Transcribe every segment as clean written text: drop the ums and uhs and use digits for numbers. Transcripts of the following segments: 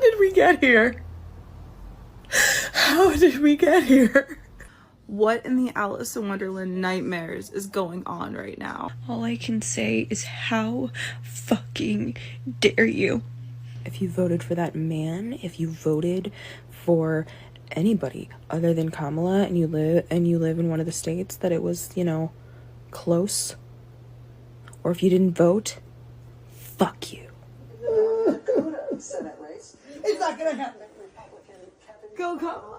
did we get here? How did we get here? What in the Alice in Wonderland nightmares is going on right now? All I can say is how fucking dare you? If you voted for that man, if you voted for anybody other than Kamala and you live in one of the states that it was, you know, close, or if you didn't vote, fuck you. Senate race. It's not gonna happen. Go Kamala.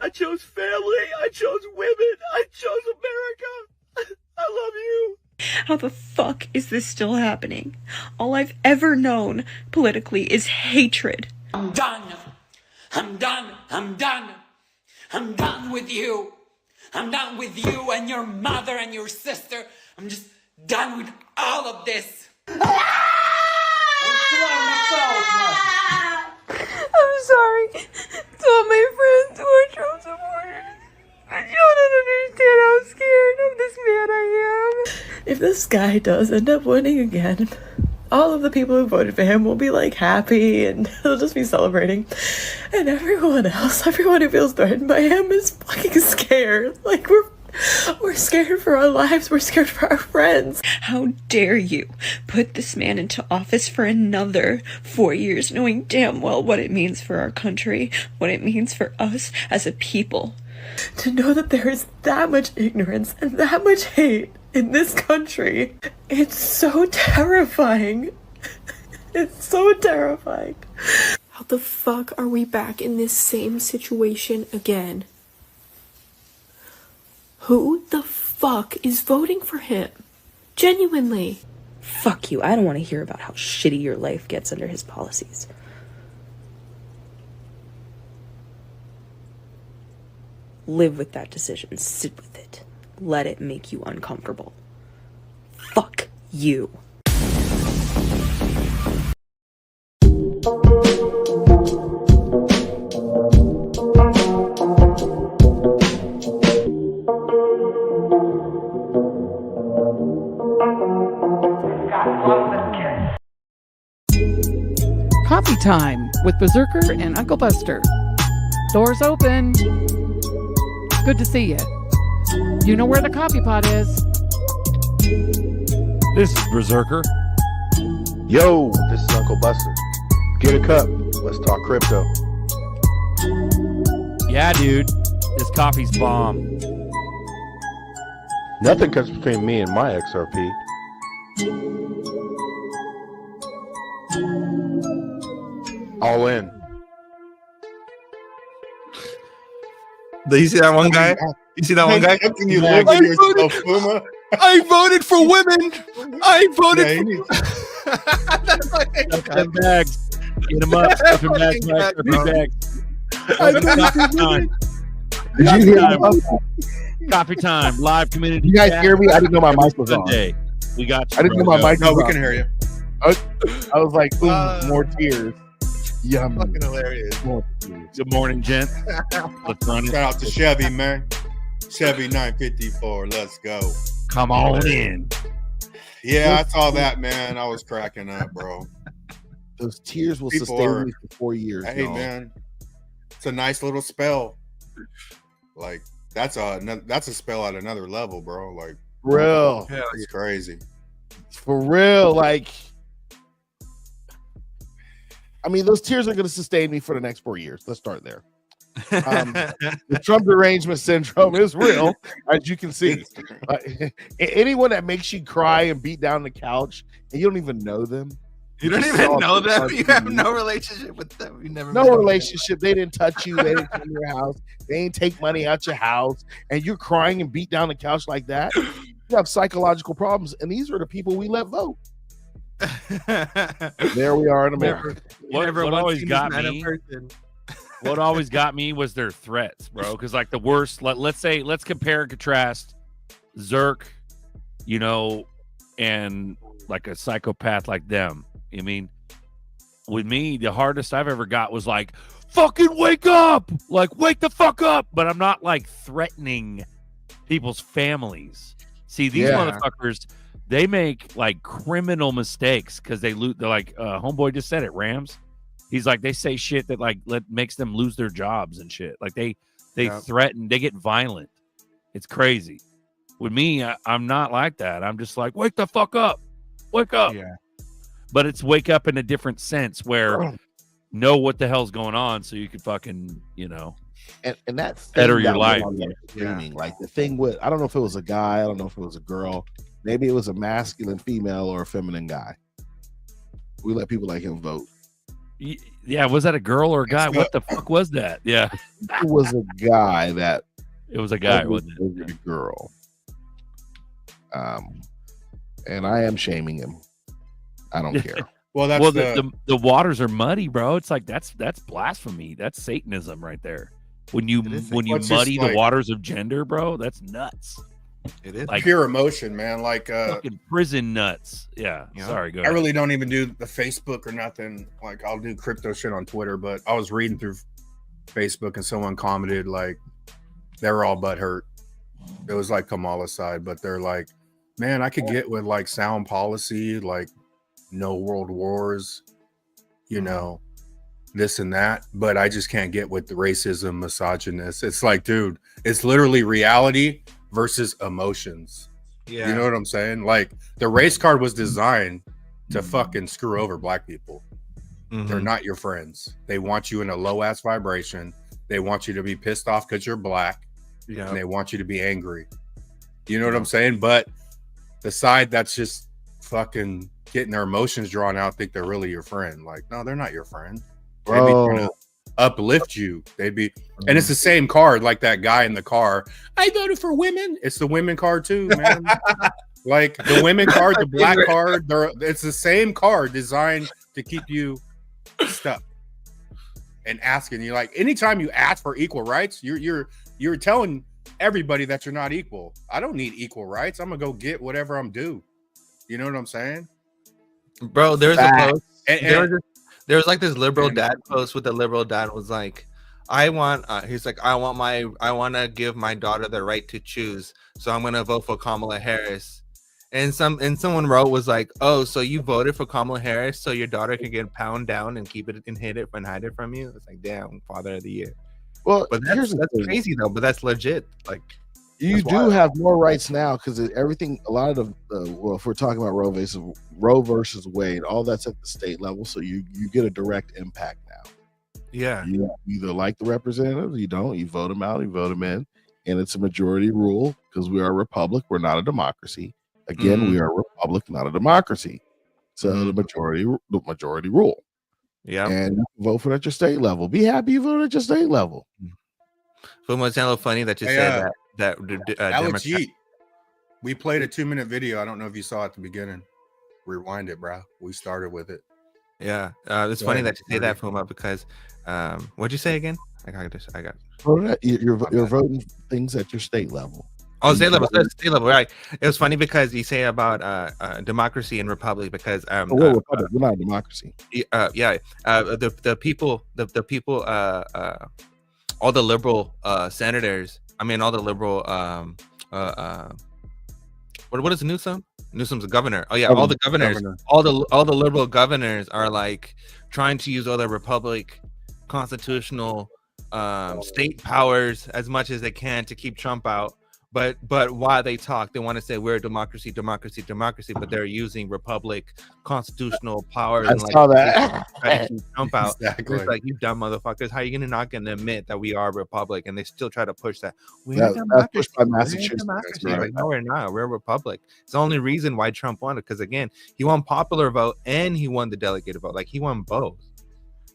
I chose family. I chose women. I chose America. I love you. How the fuck is this still happening? All I've ever known politically is hatred. I'm done. I'm done. I'm done. I'm done with you. I'm done with you and your mother and your sister. I'm just done with all of this. I'm sorry to all my friends who are Trump supporters. But y'all don't understand how scared of this man I am. If this guy does end up winning again, all of the people who voted for him will be like happy and they'll just be celebrating. And everyone else, everyone who feels threatened by him is fucking scared. Like we're scared for our lives. We're scared for our friends. How dare you put this man into office for another 4 years, knowing damn well what it means for our country, what it means for us as a people. To know that there is that much ignorance and that much hate in this country, it's so terrifying. It's so terrifying. How the fuck are we back in this same situation again? Who the fuck is voting for him? Genuinely. Fuck you. I don't want to hear about how shitty your life gets under his policies. Live with that decision. Sit with it. Let it make you uncomfortable. Fuck you. Coffee time with Berserker and Uncle Buster. Doors open. Good to see you. You know where the coffee pot is. This is Berserker. Yo, this is Uncle Buster. Get a cup. Let's talk crypto. Yeah, dude. This coffee's bomb. Nothing comes between me and my XRP. All in. You see that one guy? You see that one guy? How can you live with yourself, Puma? I voted for women. I voted Stuff them bags. Get them up. Stuff them bags. Stuff them bags. Coffee time. Did you hear me? Coffee time. Live community. You guys chat. hear me? I didn't know my mic was on. Day. We got you. I didn't know bro. my mic was No, we on. can hear you. I was like, ooh, more tears. Yum. Fucking hilarious. More tears. Good morning, gent. Let's run it. Shout out to Chevy, man. Chevy 954. Let's go. Come on in. Yeah, I saw that, man. I was cracking up, bro. Those tears will People sustain are- me for 4 years. Hey, y'all. man. It's a nice little spell. Like, that's a spell at another level, bro. Like, For real. it's crazy. For real. Like, I mean, those tears are going to sustain me for the next 4 years. Let's start there. The Trump derangement syndrome is real, as you can see. Anyone that makes you cry and beat down the couch and you don't even know them. You don't even know them. You have no relationship with them. You never. No met them. relationship. They didn't touch you. They didn't come to your house. They ain't take money out your house. And you're crying and beat down the couch like that. You have psychological problems. And these are the people we let vote. There we are in America. What always got me? What always got me was their threats, bro. Because like the worst, let's compare and contrast ZRK, you know, and like a psychopath like them. I mean, with me, the hardest I've ever got was like, fucking wake up, like wake the fuck up. But I'm not like threatening people's families. See, these motherfuckers, they make like criminal mistakes because they loot. They're like, homeboy just said it. Rams. He's like, they say shit that like makes them lose their jobs and shit. Like they threaten. They get violent. It's crazy. With me, I'm not like that. I'm just like, wake the fuck up. Wake up. Yeah. But it's wake up in a different sense where know what the hell's going on so you can fucking, and that's better your life. Streaming. Like the thing with, I don't know if it was a guy, I don't know if it was a girl, maybe it was a masculine female or a feminine guy. We let people like him vote. Yeah, was that a girl or a guy? What the fuck was that? Yeah. It was a guy that it was a guy, wasn't it? Over the girl. And I am shaming him. I don't care. Well, that's the waters are muddy, bro. It's like that's blasphemy. That's Satanism right there. When you muddy the waters of gender, bro, that's nuts. It is like pure emotion, man. Like fucking prison nuts. Yeah. Sorry, go ahead. I really don't even do the Facebook or nothing. Like I'll do crypto shit on Twitter, but I was reading through Facebook and someone commented like they were all butthurt. It was like Kamala's side, but they're like, man, I could get with like sound policy, like no world wars, this and that, but I just can't get with the racism, misogynist. It's like, dude, it's literally reality versus emotions. Yeah. You know what I'm saying? Like the race card was designed to fucking screw over black people. They're not your friends. They want you in a low ass vibration. They want you to be pissed off because you're black. And they want you to be angry. You know what I'm saying? But the side that's just fucking getting their emotions drawn out think they're really your friend. Like, no, they're not your friend. They'd be trying to uplift you. They'd be, and it's the same card, like that guy in the car. I voted for women. It's the women card too, man. Like the women card, the black card. It's the same card designed to keep you stuck and asking you. Like anytime you ask for equal rights, you're telling everybody that you're not equal. I don't need equal rights. I'm gonna go get whatever I'm due. You know what I'm saying, bro? There's a post. There was like this liberal dad post with the liberal dad was like, I want to give my daughter the right to choose, so I'm gonna vote for Kamala Harris. And someone wrote was like, oh, so you voted for Kamala Harris so your daughter can get pound down and keep it and hide it from you? It's like, damn, father of the year. Well, but that's crazy though. But that's legit. Like, you do have more rights now because everything. A lot of if we're talking about Roe versus Wade, all that's at the state level, so you get a direct impact now. Yeah, you either like the representatives, you don't. You vote them out, you vote them in, and it's a majority rule because we are a republic. We're not a democracy. Again, we are a republic, not a democracy. So the majority rule. Yeah, and you can vote for it at your state level. Be happy you voted at your state level. But it's a little funny that you said that. Alex Yeet, we played a 2-minute video. I don't know if you saw at the beginning. Rewind it, bro. We started with it. Yeah, it's funny that you say that, Fuma, because what'd you say again? I got. You're voting things at your state level. Oh, state level, right? It was funny because you say about democracy and republic because we're not a democracy. The people, all the liberal senators. I mean, all the liberal. What is Newsom? Newsom's a governor. Oh yeah, all the governors, all the liberal governors are like trying to use all the republic constitutional state powers as much as they can to keep Trump out. But while they talk, they want to say we're a democracy, but they're using republic constitutional powers. I saw that. To keep Trump out. Exactly. It's like, you dumb motherfuckers. How are you not going to admit that we are a republic? And they still try to push that. That's pushed by Massachusetts. Right. Like, no, we're not. We're a republic. It's the only reason why Trump won it, because again, he won popular vote and he won the delegated vote. Like, he won both.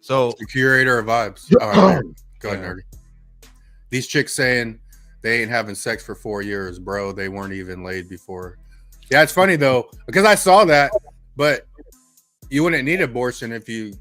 So the curator of vibes. Oh, go ahead, Nerdy. These chicks saying they ain't having sex for 4 years, bro. They weren't even laid before. Yeah, it's funny though, because I saw that, but you wouldn't need abortion if you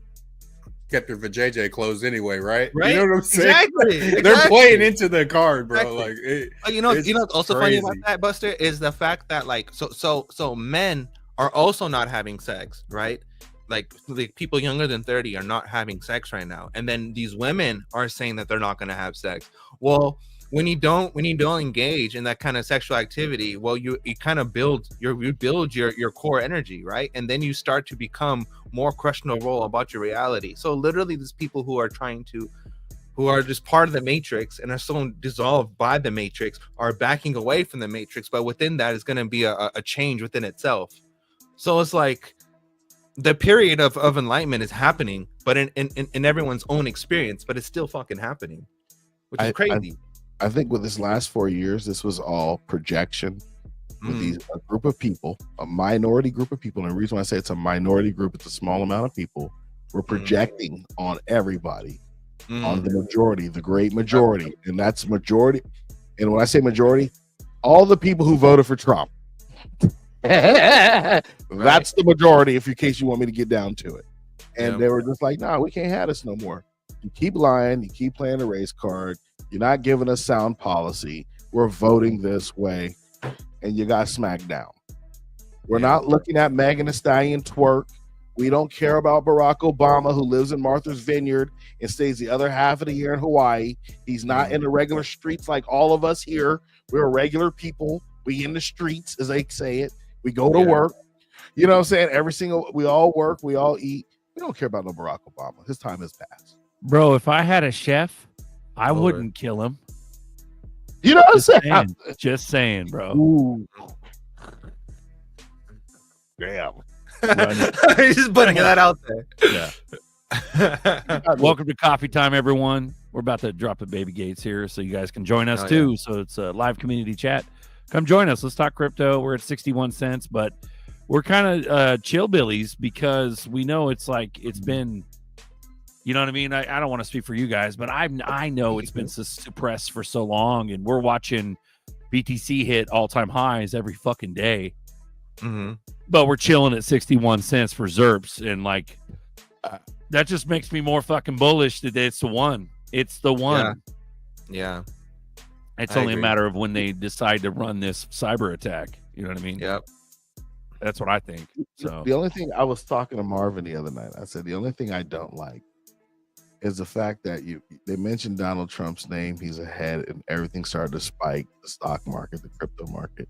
kept your vajayjay closed anyway, right? You know what I'm saying? Exactly. They're playing into the card, bro. Exactly. Like, you know what's also funny about that, Buster, is the fact that like so men are also not having sex, right? Like people younger than 30 are not having sex right now, and then these women are saying that they're not going to have sex. Well, when you don't engage in that kind of sexual activity, well, you kind of build your core energy, right? And then you start to become more questionable about your reality. So literally, these people who are just part of the matrix and are so dissolved by the matrix are backing away from the matrix, but within that is going to be a change within itself. So it's like the period of enlightenment is happening, but in everyone's own experience, but it's still fucking happening, which is crazy. I think with this last 4 years, this was all projection with a group of people, a minority group of people. And the reason why I say it's a minority group, it's a small amount of people. We're projecting on everybody, on the majority, the great majority. And that's majority. And when I say majority, all the people who voted for Trump. That's the majority, in case you want me to get down to it. And they were just like, nah, we can't have this no more. You keep lying, you keep playing the race card, you're not giving us sound policy, we're voting this way, and you got smacked down. We're not looking at Megan Thee Stallion twerk. We don't care about Barack Obama, who lives in Martha's Vineyard and stays the other half of the year in Hawaii. He's not in the regular streets like all of us here. We're regular people. We in the streets, as they say it. We go to work. You know what I'm saying? We all work, we all eat. We don't care about no Barack Obama. His time has passed. Bro, if I had a chef, I wouldn't kill him. You know what I'm saying? Just saying, bro. Ooh. Damn. He's just putting that out there. Yeah. Welcome to Coffee Time, everyone. We're about to drop the baby gates here, so you guys can join us too. Yeah. So it's a live community chat. Come join us. Let's talk crypto. We're at 61 cents, but we're kind of chillbillies because we know it's been, you know what I mean? I don't want to speak for you guys, but I know it's been suppressed for so long, and we're watching BTC hit all-time highs every fucking day. But we're chilling at 61 cents for ZRPs, and that just makes me more fucking bullish that it's the one. It's the one. Yeah. It's only a matter of when they decide to run this cyber attack. You know what I mean? Yep. That's what I think. So the only thing, I was talking to Marvin the other night, I said the only thing I don't like is the fact that they mentioned Donald Trump's name. He's ahead, and everything started to spike, the stock market, the crypto market,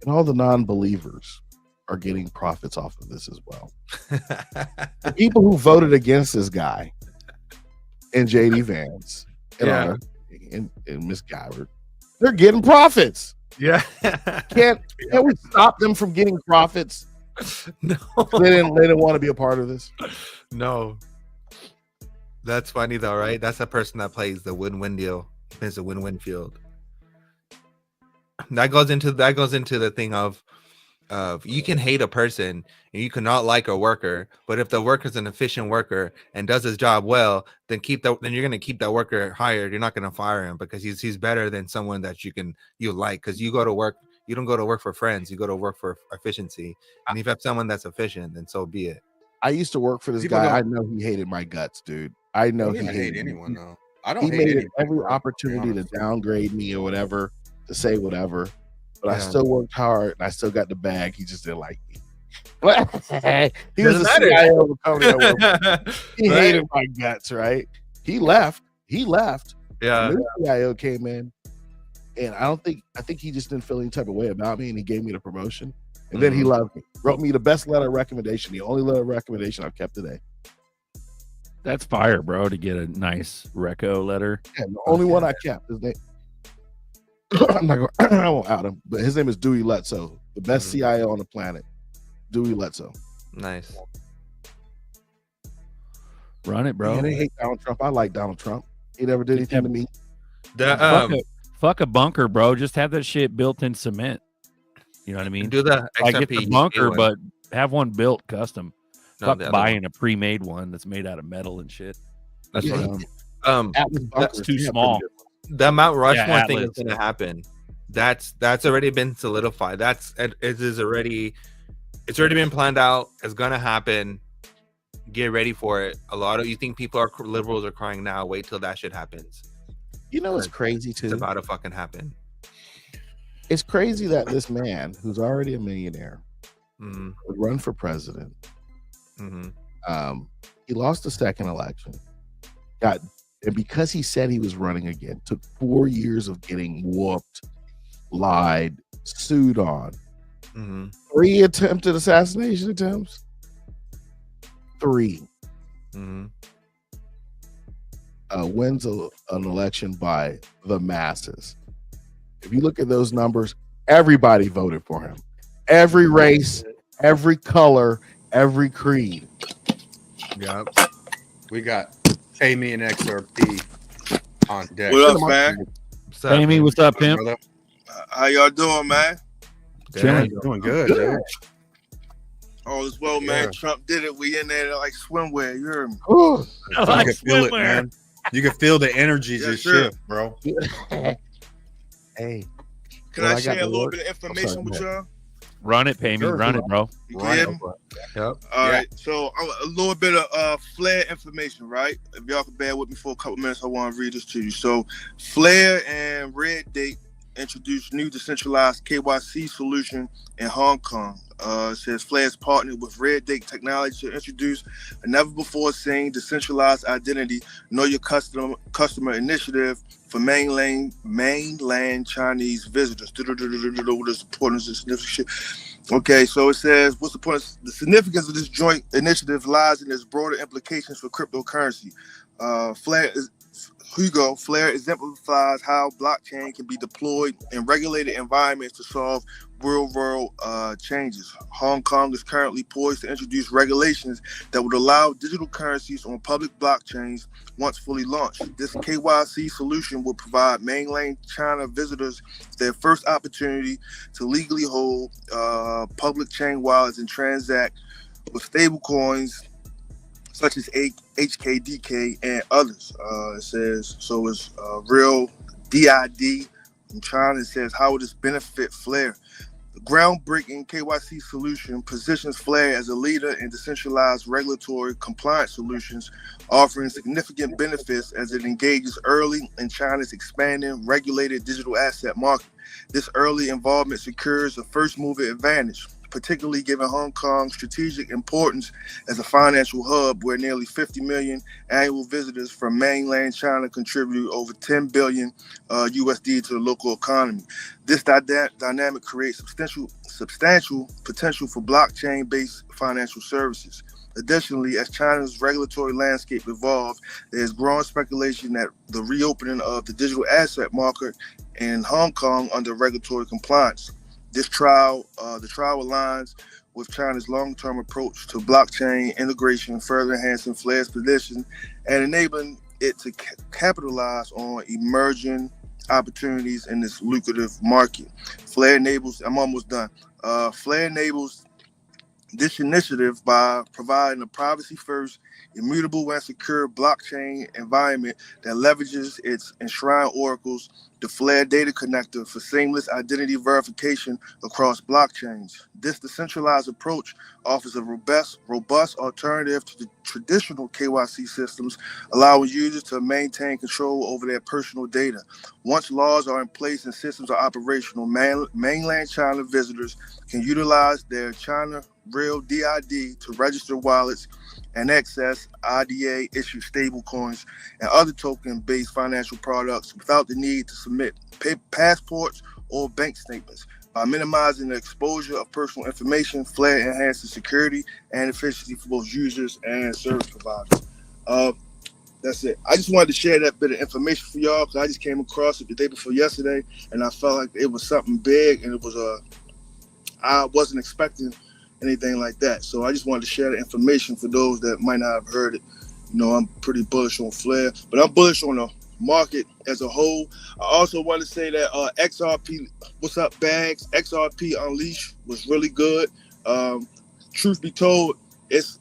and all the non-believers are getting profits off of this as well. The people who voted against this guy and JD Vance and Miss Gabbard, they're getting profits. Yeah. Can't we stop them from getting profits? No. They didn't want to be a part of this. No. That's funny though, right? That's the person that plays the win-win deal. It's a win-win field. That goes into the thing of you can hate a person and you cannot like a worker, but if the worker's an efficient worker and does his job well, then you're gonna keep that worker hired. You're not gonna fire him because he's better than someone that you like. Because you go to work, you don't go to work for friends, you go to work for efficiency. And if you have someone that's efficient, then so be it. I used to work for this guy. I know he hated my guts, dude. I know he hated anyone though. I don't. He made every opportunity to downgrade me or whatever, to say whatever. But I still worked hard and I still got the bag. He just didn't like me. He was the CIO of a company I worked with. He hated my guts, right? He left. Yeah. The new CIO came in, and I think he just didn't feel any type of way about me, and he gave me the promotion. And then he loved me. Wrote me the best letter of recommendation, the only letter of recommendation I've kept today. That's fire, bro, to get a nice reco letter. Yeah, the only one I kept. His name, I won't out him, but his name is Dewey Lutzo, the best CIO on the planet. Dewey Lutzo. Nice. Run it, bro. Yeah, they hate Donald Trump. I like Donald Trump. He never did anything to me. Fuck a bunker, bro. Just have that shit built in cement. You know what I mean? Do the XRP, I get the bunker, but have one built custom. No, fuck buying a pre-made one that's made out of metal and shit. That's that's too small. The Mount Rushmore thing is going to happen. That's already been solidified. It's already been planned out. It's going to happen. Get ready for it. You think liberals are crying now? Wait till that shit happens. You know, it's crazy too. It's about to fucking happen. It's crazy that this man, who's already a millionaire, would run for president. He lost the second election, got And because he said he was running again, took 4 years of getting whooped, lied, sued on. 3 attempted assassination attempts. 3. Wins an election by the masses. If you look at those numbers, everybody voted for him. Every race, every color, every creed. Yep. We got Amy and XRP on deck. What up, man? Amy, what's up, pimp? How y'all doing, man? Doing good, dude. All is well, man. Yeah. Trump did it. We in there like swimwear. You heard me? I like You can feel it, swimwear. man. You can feel the energies Yes, just sir. shift, bro. Hey, Can I share a little bit of information with y'all? Run it, Pammy. Sure. Run it, bro. You can hear me? Yep. All right. So a little bit of Flare information, right? If y'all can bear with me for a couple minutes, I want to read this to you. So Flare and Red Date introduced new decentralized KYC solution in Hong Kong. It says Flare's partnered with Red Date Technology to introduce a never before seen decentralized identity know your customer initiative for mainland Chinese visitors. What's the importance of this shit? Okay, so it says, what's the point? The significance of this joint initiative lies in its broader implications for cryptocurrency. Flare exemplifies how blockchain can be deployed in regulated environments to solve real-world changes. Hong Kong is currently poised to introduce regulations that would allow digital currencies on public blockchains once fully launched. This KYC solution will provide mainland China visitors their first opportunity to legally hold public chain wallets and transact with stablecoins such as HKDK and others. It says, so it's real DID from China. It says, how would this benefit Flare? The groundbreaking KYC solution positions Flare as a leader in decentralized regulatory compliance solutions, offering significant benefits as it engages early in China's expanding regulated digital asset market. This early involvement secures a first-mover advantage, particularly given Hong Kong's strategic importance as a financial hub where nearly 50 million annual visitors from mainland China contribute over 10 billion USD to the local economy. This dynamic creates substantial potential for blockchain-based financial services. Additionally, as China's regulatory landscape evolves, there is growing speculation that the reopening of the digital asset market in Hong Kong under regulatory compliance. The trial aligns with China's long-term approach to blockchain integration, further enhancing Flare's position and enabling it to capitalize on emerging opportunities in this lucrative market. Flare enables this initiative by providing a privacy-first, immutable and secure blockchain environment that leverages its enshrined oracles, the Flare Data Connector, for seamless identity verification across blockchains. This decentralized approach offers a robust alternative to the traditional KYC systems, allowing users to maintain control over their personal data. Once laws are in place and systems are operational, mainland China visitors can utilize their China Real DID to register wallets and access IDA-issued stablecoins and other token-based financial products without the need to submit passports or bank statements. By minimizing the exposure of personal information, Flare enhances security and efficiency for both users and service providers. That's it. I just wanted to share that bit of information for y'all because I just came across it the day before yesterday, and I felt like it was something big, and it was I wasn't expecting anything like that. So I just wanted to share the information for those that might not have heard it. You know, I'm pretty bullish on Flare, but I'm bullish on the market as a whole. I also want to say that XRP, what's up, Bags? XRP Unleashed was really good. Truth be told, it's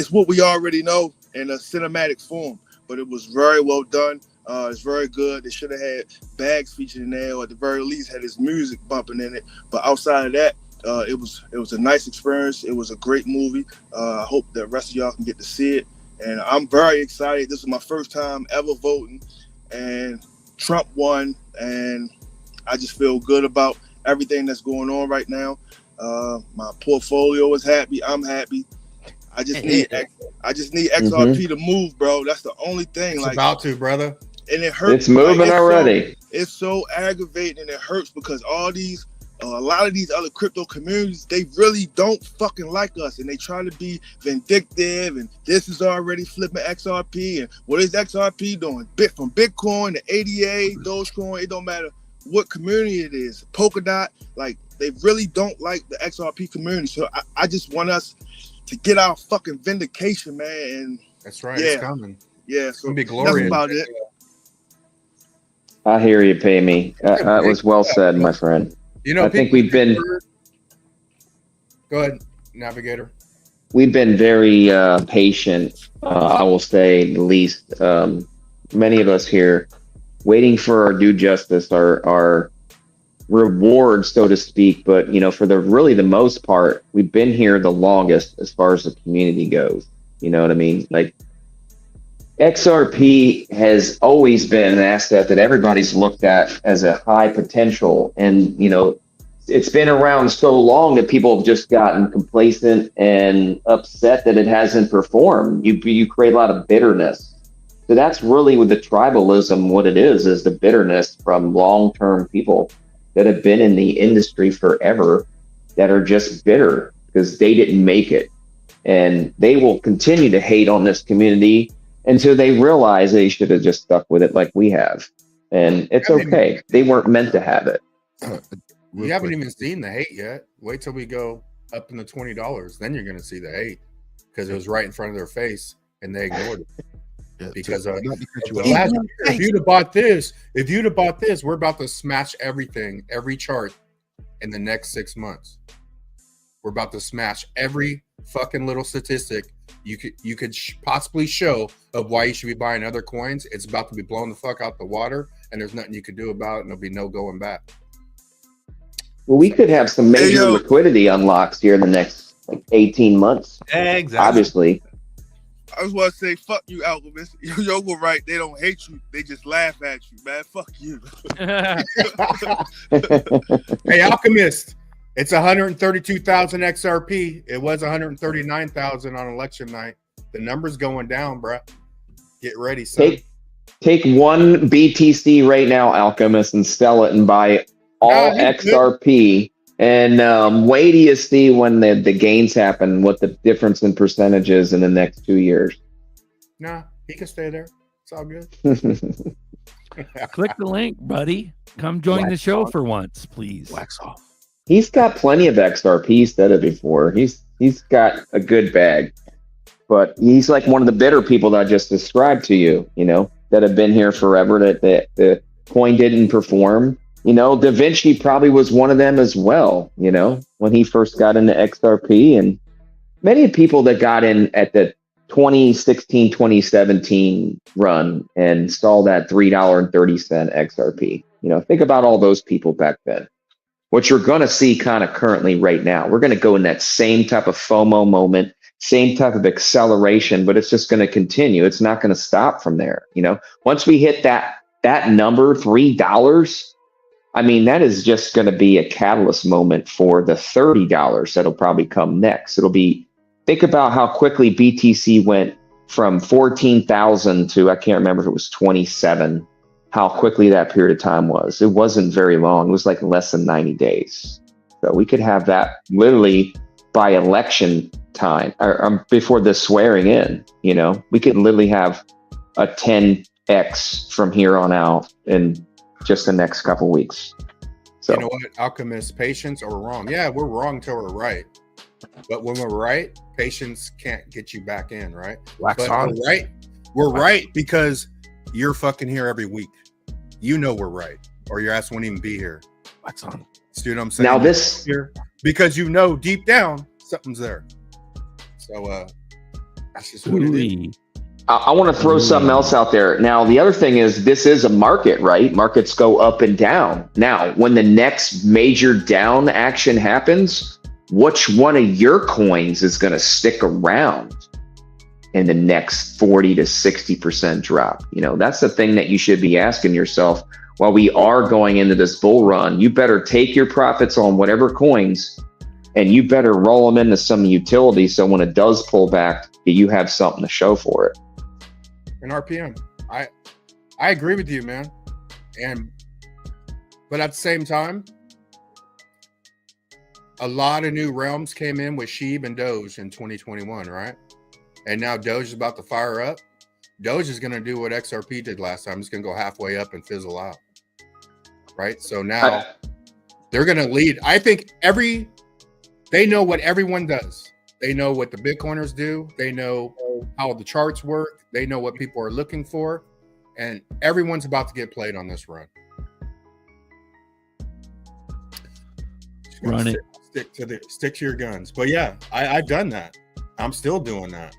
what we already know in a cinematic form, but it was very well done. It's very good. They should have had Bags featured in there, or at the very least had his music bumping in it. But outside of that, it was a nice experience. It was a great movie. I hope the rest of y'all can get to see it. And I'm very excited. This is my first time ever voting, and Trump won. And I just feel good about everything that's going on right now. My portfolio is happy. I'm happy. I just need I just need XRP to move, bro. That's the only thing. It's like about to, brother. And it hurts. It's moving already. It's so aggravating and it hurts because all these, a lot of these other crypto communities, they really don't fucking like us, and they try to be vindictive. And this is already flipping XRP, and what is XRP doing? From Bitcoin to ADA, Dogecoin, it don't matter what community it is. Polkadot, like they really don't like the XRP community. So I just want us to get our fucking vindication, man. And that's right. It's coming. Yeah, so be glorious. That's about it. I hear you, pay me. That was well said, my friend. You know, I think we've been. Go ahead, Navigator. We've been very patient. I will say the least. Many of us here, waiting for our due justice, our reward, so to speak. But you know, for the most part, we've been here the longest as far as the community goes. You know what I mean? Like, XRP has always been an asset that everybody's looked at as a high potential. And, you know, it's been around so long that people have just gotten complacent and upset that it hasn't performed. You create a lot of bitterness. So that's really with the tribalism, what it is the bitterness from long-term people that have been in the industry forever that are just bitter because they didn't make it. And they will continue to hate on this community until they realize they should have just stuck with it like we have. And it's okay. They weren't meant to have it. We haven't even seen the hate yet. Wait till we go up in the $20. Then you're going to see the hate because it was right in front of their face and they ignored it. Because if you'd have bought this, we're about to smash everything, every chart in the next 6 months. We're about to smash every fucking little statistic you could possibly show of why you should be buying other coins. It's about to be blown the fuck out the water, and there's nothing you can do about it, and there'll be no going back. Well, we could have some major liquidity unlocks here in the next 18 months. Exactly. Obviously. I just want to say, fuck you, Alchemist. Yo, were right. They don't hate you. They just laugh at you, man. Fuck you. Hey, Alchemist. It's 132,000 XRP. It was 139,000 on election night. The number's going down, bro. Get ready, son. Take one BTC right now, Alchemist, and sell it and buy all XRP. And wait till you see when the gains happen, what the difference in percentages in the next 2 years. Nah, he can stay there. It's all good. Click the link, buddy. Come join the show for once, please. Wax off. He's got plenty of XRP. He said it before. He's got a good bag, but he's like one of the bitter people that I just described to you. You know, that have been here forever. That the coin didn't perform. You know, Da Vinci probably was one of them as well. You know, when he first got into XRP, and many people that got in at the 2016, 2017 run and saw that $3.30 XRP. You know, think about all those people back then. What you're going to see kind of currently right now, we're going to go in that same type of FOMO moment, same type of acceleration, but it's just going to continue. It's not going to stop from there. You know, once we hit that number, $3, I mean, that is just going to be a catalyst moment for the $30 that'll probably come next. It'll be, think about how quickly BTC went from 14,000 to, I can't remember if it was 27. How quickly that period of time was. It wasn't very long. It was like less than 90 days. So we could have that literally by election time or before the swearing in, you know, we could literally have a 10x from here on out in just the next couple of weeks. So, you know what, Alchemist, patience or wrong? Yeah, we're wrong till we're right. But when we're right, patience can't get you back in, right? Wax on. We're right because you're fucking here every week. You know we're right, or your ass won't even be here. Wax on. See what I'm saying? Now this here because you know deep down something's there. So that's just what it is. I want to throw something else out there. Now the other thing is this is a market, right? Markets go up and down. Now when the next major down action happens, which one of your coins is going to stick around in the next 40 to 60% drop? You know, that's the thing that you should be asking yourself while we are going into this bull run. You better take your profits on whatever coins and you better roll them into some utility. So when it does pull back, you have something to show for it. And RPM, I agree with you, man. But at the same time, a lot of new realms came in with Sheeb and Doge in 2021, right? And now Doge is about to fire up. Doge is going to do what XRP did last time. It's going to go halfway up and fizzle out, right? So now they're going to lead. I think they know what everyone does. They know what the Bitcoiners do. They know how the charts work. They know what people are looking for. And everyone's about to get played on this run. Run it. Stick to your guns. But yeah, I've done that. I'm still doing that.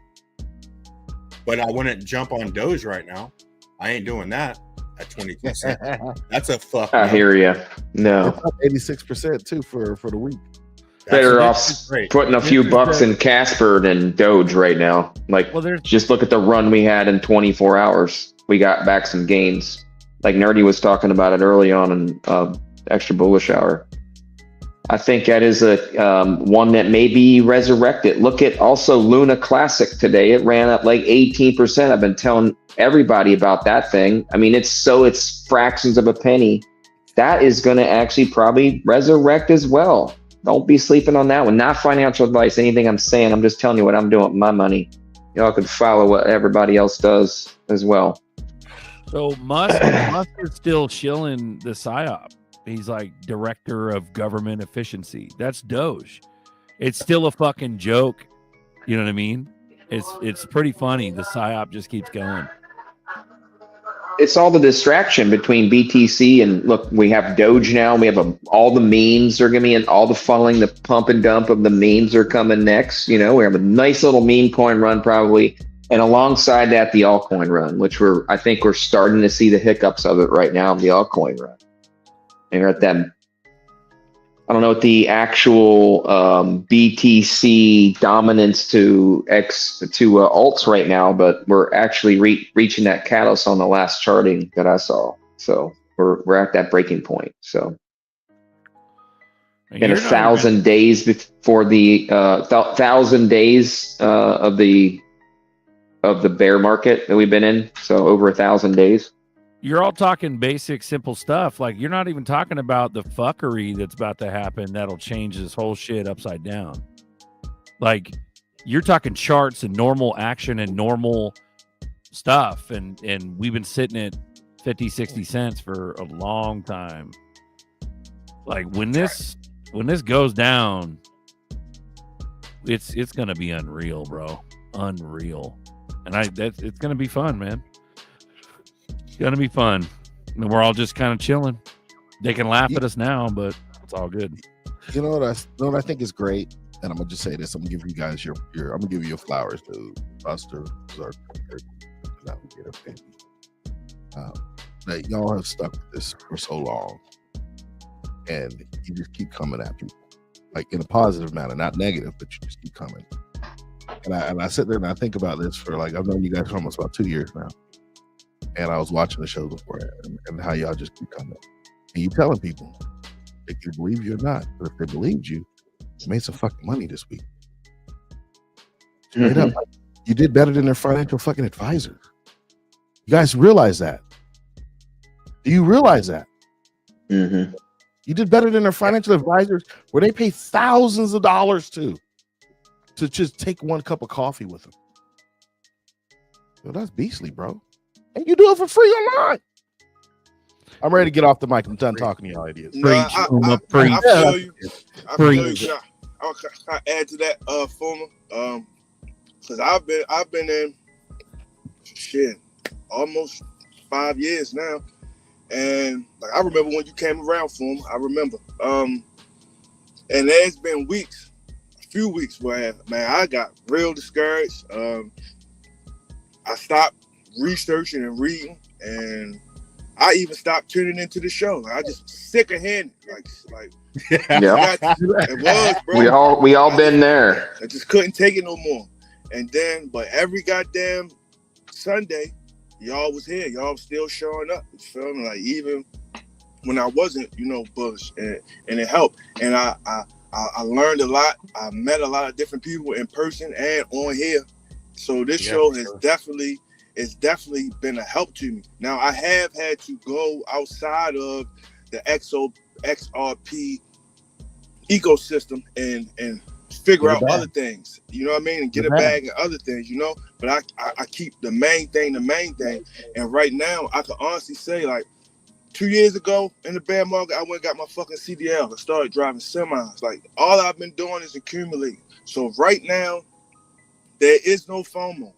But I wouldn't jump on Doge right now. I ain't doing that at 22 cents. That's a fuck. I hear you. No. 86% too for the week. Better off putting a few bucks in Casper than Doge right now. Like, just look at the run we had in 24 hours. We got back some gains. Like Nerdy was talking about it early on in Extra Bullish Hour. I think that is a one that may be resurrected. Look at also Luna Classic today. It ran up like 18%. I've been telling everybody about that thing. I mean, it's fractions of a penny. That is going to actually probably resurrect as well. Don't be sleeping on that one. Not financial advice, anything I'm saying. I'm just telling you what I'm doing with my money. Y'all can follow what everybody else does as well. So Musk is still chilling the PSYOP. He's like director of government efficiency. That's Doge. It's still a fucking joke. You know what I mean? It's pretty funny. The PSYOP just keeps going. It's all the distraction between BTC and look, we have Doge now. We have all the memes are going to be in, all the funneling, the pump and dump of the memes are coming next. You know, we have a nice little meme coin run probably. And alongside that, the altcoin run, which I think we're starting to see the hiccups of it right now, the altcoin run. And we're at them. I don't know what the actual BTC dominance to alts right now, but we're actually reaching that catalyst on the last charting that I saw. So we're at that breaking point. So in 1,000 days before the 1,000 days of the bear market that we've been in, so over 1,000 days. You're all talking basic, simple stuff. Like, you're not even talking about the fuckery that's about to happen that'll change this whole shit upside down. Like, you're talking charts and normal action and normal stuff. And we've been sitting at 50, 60 cents for a long time. Like, when this goes down, it's going to be unreal, bro. Unreal. And it's going to be fun, man. Gonna be fun. And we're all just kind of chilling. They can laugh at us now, but it's all good. You know what I think is great, and I'm gonna just say this. I'm gonna give you guys your I'm gonna give you your flowers to Buster, ZRK, that y'all have stuck with this for so long, and you just keep coming at people, like in a positive manner, not negative, but you just keep coming. And I sit there and I think about this for like, I've known you guys for almost about 2 years now. And I was watching the show before and how y'all just keep coming. And you telling people they can believe you or not, but if they believed you, you made some fucking money this week. Straight up, you did better than their financial fucking advisors. You guys realize that? Do you realize that? Mm-hmm. You did better than their financial advisors, where they pay thousands of dollars to just take one cup of coffee with them. Well, that's beastly, bro. And you do it for free online. I'm ready to get off the mic. I'm done talking to y'all idiots. I feel you. I feel you. I'll add to that, Former. Because I've been in shit almost 5 years now, and like I remember when you came around, Former. I remember. And there's been a few weeks where I got real discouraged. I stopped researching and reading, and I even stopped tuning into the show. Like, I just sick of hearing it. Like yeah, it was, bro. We all been there. I just couldn't take it no more. And then, but every goddamn Sunday, y'all was here. Y'all was still showing up. You feel me? Like even when I wasn't, bullish, and it helped. And I learned a lot. I met a lot of different people in person and on here. So this show has definitely been a help to me. Now I have had to go outside of the XRP ecosystem and figure out other things, you know what I mean, and get a bag and other things, you know. But I keep the main thing. And right now I can honestly say, like, 2 years ago in the bear market, I went and got my fucking CDL and started driving semis. Like, all I've been doing is accumulating. So right now there is no FOMO.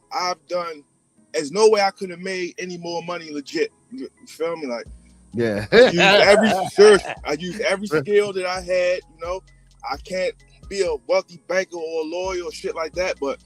There's no way I could have made any more money legit. You feel me? Like, yeah. I use every skill that I had, you know. I can't be a wealthy banker or a lawyer or shit like that, but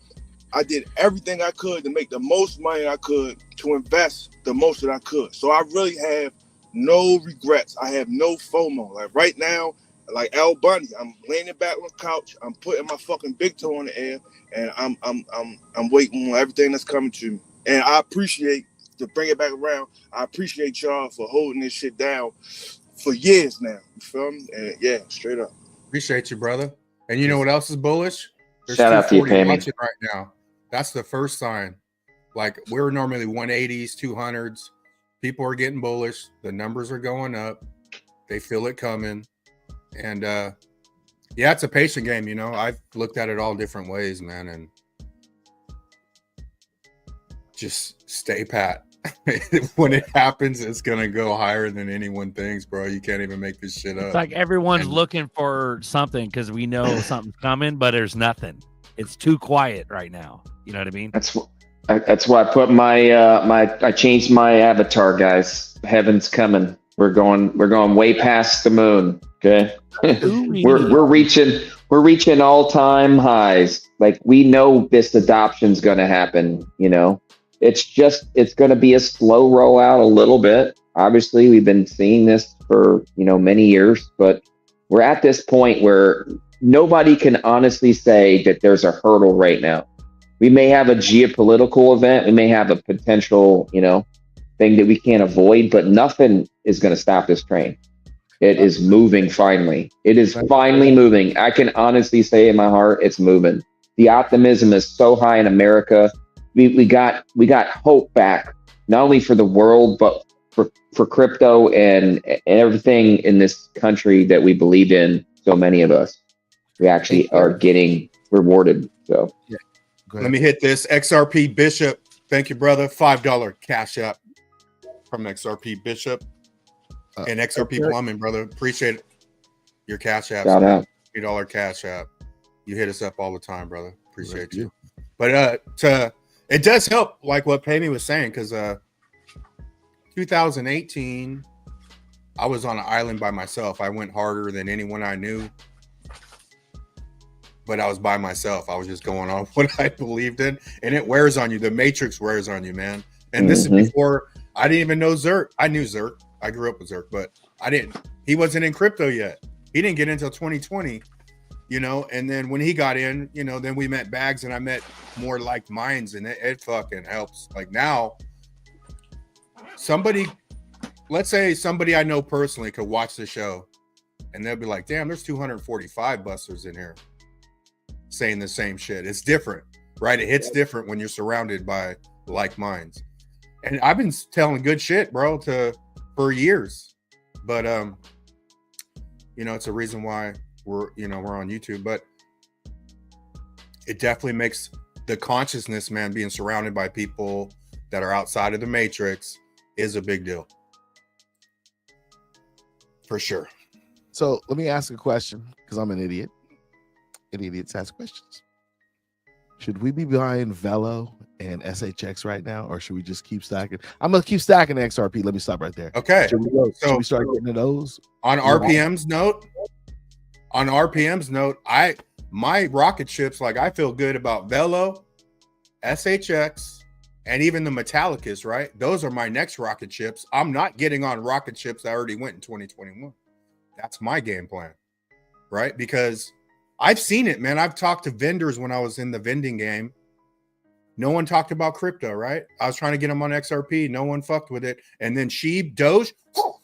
I did everything I could to make the most money I could, to invest the most that I could. So I really have no regrets. I have no FOMO. Like right now, like Al Bundy, I'm laying back on the couch, I'm putting my fucking big toe in the air, and I'm waiting on everything that's coming to me. And I appreciate, to bring it back around, I appreciate y'all for holding this shit down for years now. You feel me? And yeah, straight up. Appreciate you, brother. And you know what else is bullish? There's Shout out to you, Pammy. watching right now. That's the first sign. Like, we're normally 180s, 200s. People are getting bullish. The numbers are going up. They feel it coming. And yeah, it's a patient game, you know. I've looked at it all different ways, man, and just stay pat. When it happens, it's gonna go higher than anyone thinks, bro. You can't even make this shit up. It's like everyone's looking for something because we know something's coming, but there's nothing. It's too quiet right now. You know what I mean? That's why I put I changed my avatar, guys. Heaven's coming. We're going way past the moon. Okay. we're reaching all-time highs. Like, we know this adoption's gonna happen, you know. It's going to be a slow rollout a little bit. Obviously, we've been seeing this for, you know, many years, but we're at this point where nobody can honestly say that there's a hurdle right now. We may have a geopolitical event. We may have a potential, you know, thing that we can't avoid, but nothing is going to stop this train. It is moving finally. It is finally moving. I can honestly say in my heart, it's moving. The optimism is so high in America. We got hope back, not only for the world, but for crypto and everything in this country that we believed in. So many of us, we actually are getting rewarded. So yeah. Let me hit this. XRP Bishop. Thank you, brother. $5 cash app from XRP Bishop and XRP Plumbing, brother. Appreciate your cash app. Shout out. $3 cash app. You hit us up all the time, brother. Appreciate you. But it does help, like what Pammy was saying, because 2018, I was on an island by myself. I went harder than anyone I knew, but I was by myself. I was just going on what I believed in, and it wears on you. The matrix wears on you, man. And this is before I didn't even know ZRK. I knew ZRK. I grew up with ZRK, but I didn't. He wasn't in crypto yet. He didn't get in until 2020. You know, and then when he got in, you know, then we met Bags and I met more like minds, and it fucking helps. Like now, let's say somebody I know personally could watch the show and they'll be like, damn, there's 245 busters in here saying the same shit. It's different, right? It hits different when you're surrounded by like minds. And I've been telling good shit, bro, for years. But you know, it's a reason why we're on YouTube, but it definitely makes the consciousness, man, being surrounded by people that are outside of the matrix is a big deal. For sure. So let me ask a question, because I'm an idiot. And idiots ask questions. Should we be buying Velo and SHX right now, or should we just keep stacking? I'm gonna keep stacking XRP. Let me stop right there. Okay. Should we start getting to those? On RPM's note, my rocket ships, like I feel good about Velo, SHX, and even the Metallicus, right? Those are my next rocket ships. I'm not getting on rocket ships that already went in 2021. That's my game plan, right? Because I've seen it, man. I've talked to vendors when I was in the vending game. No one talked about crypto, right? I was trying to get them on XRP. No one fucked with it. And then Sheep, Doge,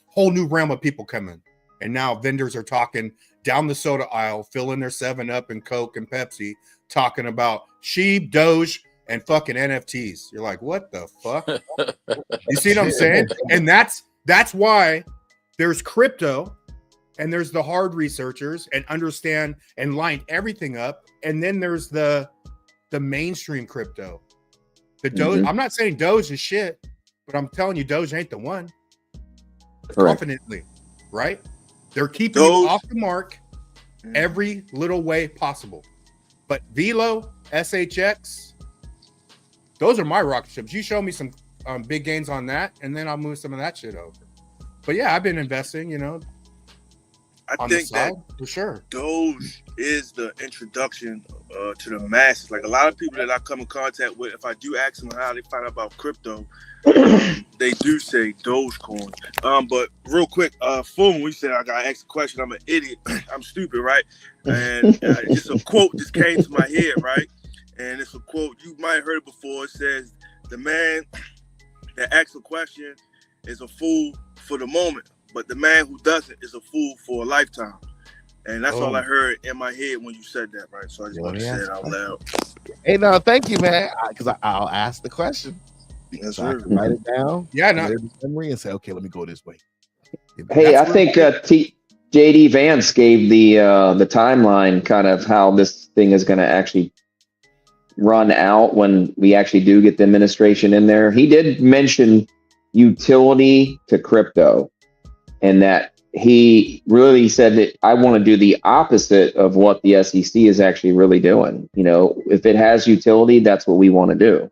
whole new realm of people coming. And now vendors are talking down the soda aisle, filling their 7-Up and Coke and Pepsi, talking about Sheep, Doge, and fucking NFTs. You're like, what the fuck? You see what I'm saying? And that's why there's crypto and there's the hard researchers and understand and line everything up. And then there's the mainstream crypto. The Doge, I'm not saying Doge is shit, but I'm telling you, Doge ain't the one. Confidently, right? They're keeping you off the mark every little way possible. But Velo, SHX, those are my rocket ships. You show me some big gains on that, and then I'll move some of that shit over. But yeah, I've been investing, you know. I think that for sure. Doge is the introduction to the masses. Like a lot of people that I come in contact with, if I do ask them how they find out about crypto, they do say Dogecoin. But real quick, Fulham, we said I gotta ask a question. I'm an idiot. I'm stupid, right? And it's a quote just came to my head, right? And it's a quote you might have heard it before. It says, "The man that asks a question is a fool for the moment, but the man who doesn't is a fool for a lifetime." And that's all I heard in my head when you said that, right? So I just want to say it out loud. Hey, no, thank you, man. Because I'll ask the question. Yes, so I sir. can write it down. Yeah, no. Memory and say, okay, let me go this way. Hey, I think JD Vance gave the timeline, kind of how this thing is going to actually run out when we actually do get the administration in there. He did mention utility to crypto, and that he really said that I want to do the opposite of what the SEC is actually really doing. You know, if it has utility, that's what we want to do.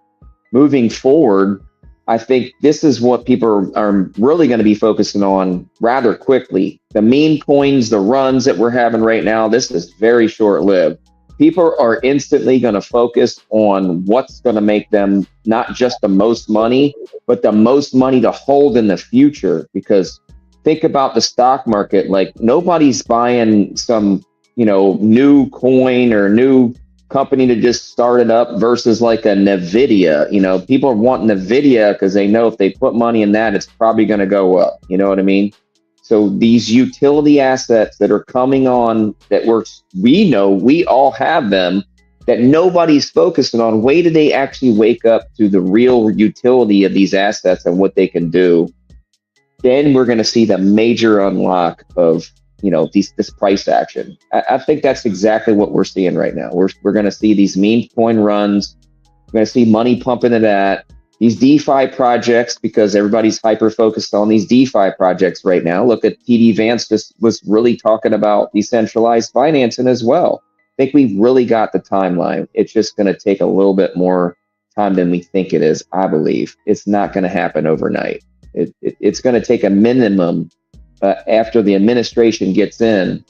Moving forward, I think this is what people are really going to be focusing on rather quickly. The meme coins, the runs that we're having right now, this is very short-lived. People are instantly going to focus on what's going to make them not just the most money, but the most money to hold in the future. Because think about the stock market, like nobody's buying some, you know, new coin or new company to just start it up versus like a Nvidia. You know, people are wanting Nvidia because they know if they put money in that, it's probably going to go up. You know what I mean? So these utility assets that are coming on that we know we all have them, that nobody's focusing on, wait till they actually wake up to the real utility of these assets and what they can do. Then we're going to see the major unlock of, you know, this price action. I think that's exactly what we're seeing right now. We're going to see these meme coin runs. We're going to see money pump into that. These DeFi projects, because everybody's hyper focused on these DeFi projects right now. Look at TD Vance just was really talking about decentralized financing as well. I think we've really got the timeline. It's just going to take a little bit more time than we think it is, I believe. It's not going to happen overnight. It's going to take a minimum after the administration gets in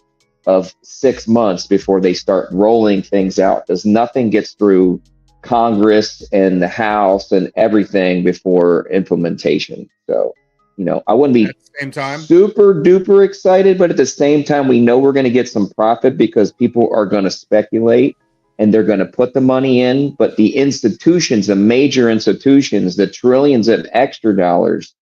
of 6 months before they start rolling things out, because nothing gets through Congress and the House and everything before implementation. So, you know, I wouldn't be at the same time super duper excited, but at the same time, we know we're going to get some profit because people are going to speculate and they're going to put the money in. But the institutions, the major institutions, the trillions of extra dollars,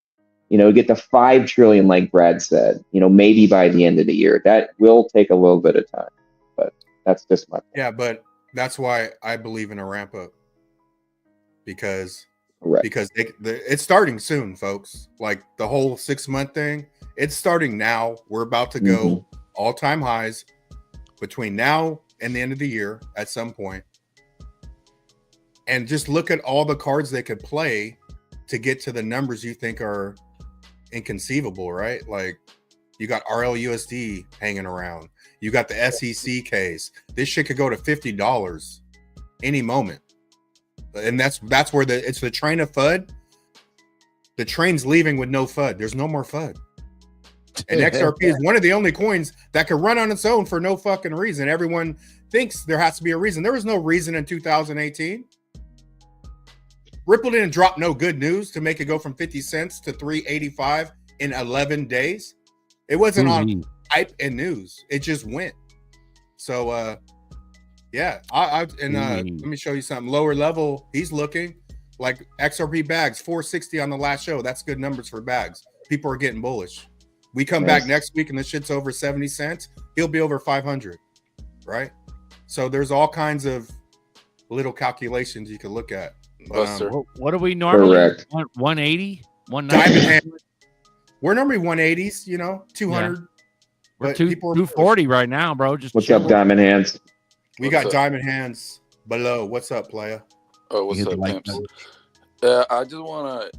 you know, get to 5 trillion, like Brad said, you know, maybe by the end of the year. That will take a little bit of time, but that's just my point. Yeah, but that's why I believe in a ramp up, because it's starting soon, folks. Like the whole 6 month thing, it's starting now. We're about to go all-time highs between now and the end of the year at some point. And just look at all the cards they could play to get to the numbers you think are inconceivable, right? Like you got RLUSD hanging around. You got the SEC case. This shit could go to $50 any moment. And that's where it's the train of FUD. The train's leaving with no FUD. There's no more FUD. And XRP is one of the only coins that can run on its own for no fucking reason. Everyone thinks there has to be a reason. There was no reason in 2018. Ripple didn't drop no good news to make it go from 50 cents to 385 in 11 days. It wasn't on hype and news. It just went. So, yeah. Let me show you something. Lower level, he's looking like XRP bags, 460 on the last show. That's good numbers for bags. People are getting bullish. We come back next week and the shit's over 70 cents. He'll be over 500, right? So there's all kinds of little calculations you can look at. Buster. What are we normally? Correct. 180, Diamond 190. hands. We're normally 180s, 200. We're But two, people are 240 right now, bro. Just What's chill. up, Diamond Hands? We What's got up? diamond hands below. What's up, playa? Oh, what's You hit up, the like pimps? button. I just want to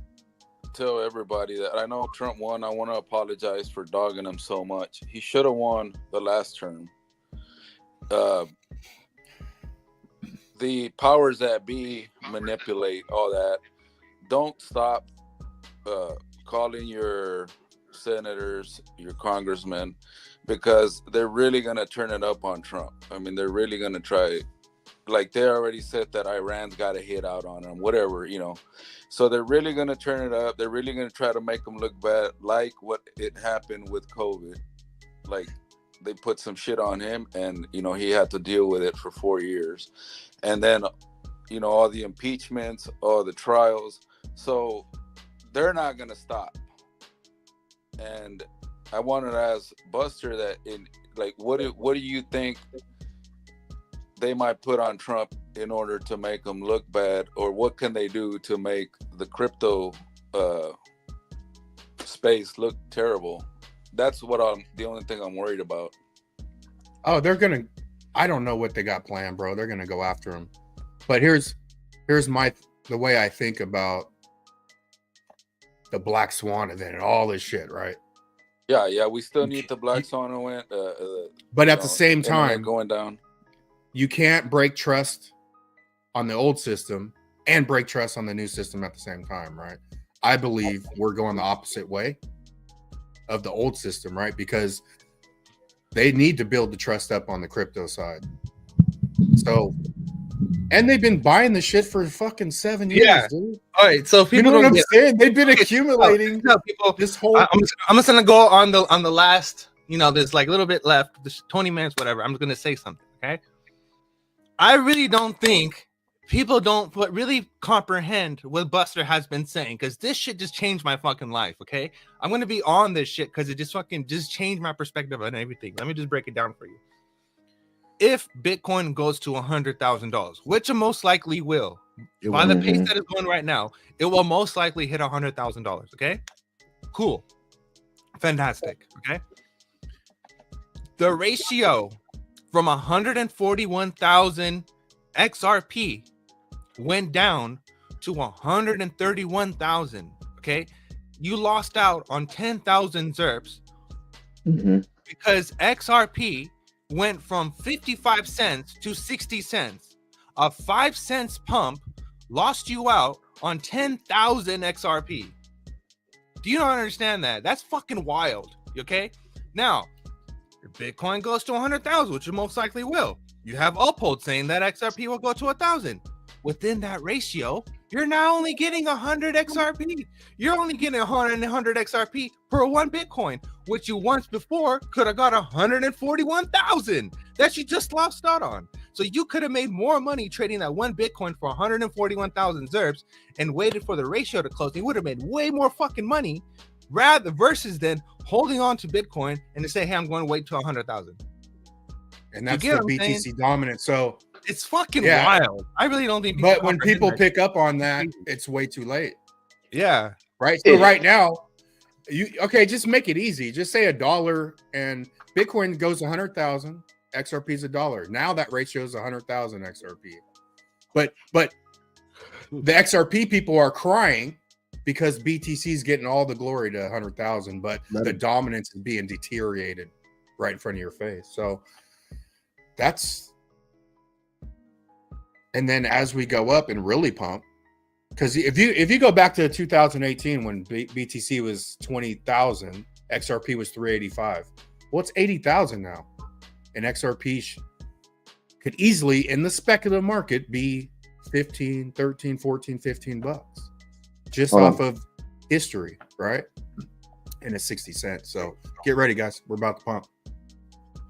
tell everybody that I know Trump won. I want to apologize for dogging him so much. He should have won the last term. The powers that be manipulate all that. Don't stop calling your senators, your congressmen, because they're really going to turn it up on Trump. I mean, they're really going to try. Like, they already said that Iran's got a hit out on him, whatever, So they're really going to turn it up. They're really going to try to make him look bad, like what it happened with COVID. Like, they put some shit on him, and, he had to deal with it for 4 years. And then, all the impeachments, all the trials. So they're not going to stop. And I wanted to ask Buster that, what do you think they might put on Trump in order to make him look bad, or what can they do to make the crypto space look terrible? That's the only thing I'm worried about. Oh, I don't know what they got planned, bro. They're gonna go after him. But here's the way I think about the Black Swan event and all this shit, right? Yeah, we still need the Black Swan event. But at the same time, going down. You can't break trust on the old system and break trust on the new system at the same time, right? I believe we're going the opposite way of the old system, right? Because they need to build the trust up on the crypto side. So, and they've been buying the shit for fucking 7 years, dude. All right, so people know what don't I'm get saying? They've been accumulating people. This whole. I'm just gonna go on the last. There's like a little bit left. There's 20 minutes, whatever. I'm just gonna say something, okay? I really don't think people don't really comprehend what Buster has been saying, because this shit just changed my fucking life, okay? I'm going to be on this shit because it just changed my perspective on everything. Let me just break it down for you. If Bitcoin goes to $100,000, which it most likely will, by the pace that it's going right now, it will most likely hit $100,000, okay? Cool. Fantastic, okay? The ratio from 141,000 XRP went down to 131,000. Okay, you lost out on 10,000 ZRPs because XRP went from 55 cents to 60 cents. A 5 cents pump lost you out on 10,000 XRP. Do you not understand that? That's fucking wild. Okay, now. If Bitcoin goes to 100,000, which it most likely will, you have Uphold saying that XRP will go to 1,000. Within that ratio, you're now only getting 100 XRP. You're only getting 100 XRP per one Bitcoin, which you once before could have got 141,000 that you just lost out on. So you could have made more money trading that one Bitcoin for 141,000 ZRPs and waited for the ratio to close. You would have made way more fucking money versus then holding on to Bitcoin and to say, hey, I'm going to wait till 100,000. And that's the BTC dominant. So it's fucking wild. I really don't think. But when people pick up on that, it's way too late. Yeah. Right. So right now, just make it easy. Just say $1 and Bitcoin goes 100,000. XRP is $1. Now that ratio is 100,000 XRP. But the XRP people are crying because BTC is getting all the glory to 100,000, but the dominance is being deteriorated right in front of your face. So and then as we go up and really pump, because if you go back to 2018 when BTC was 20,000, XRP was 385. Well, it's 80,000 now, and XRP could easily in the speculative market be 15, 13, 14, 15 bucks. Just off of history, right? And it's 60 cents. So get ready, guys. We're about to pump.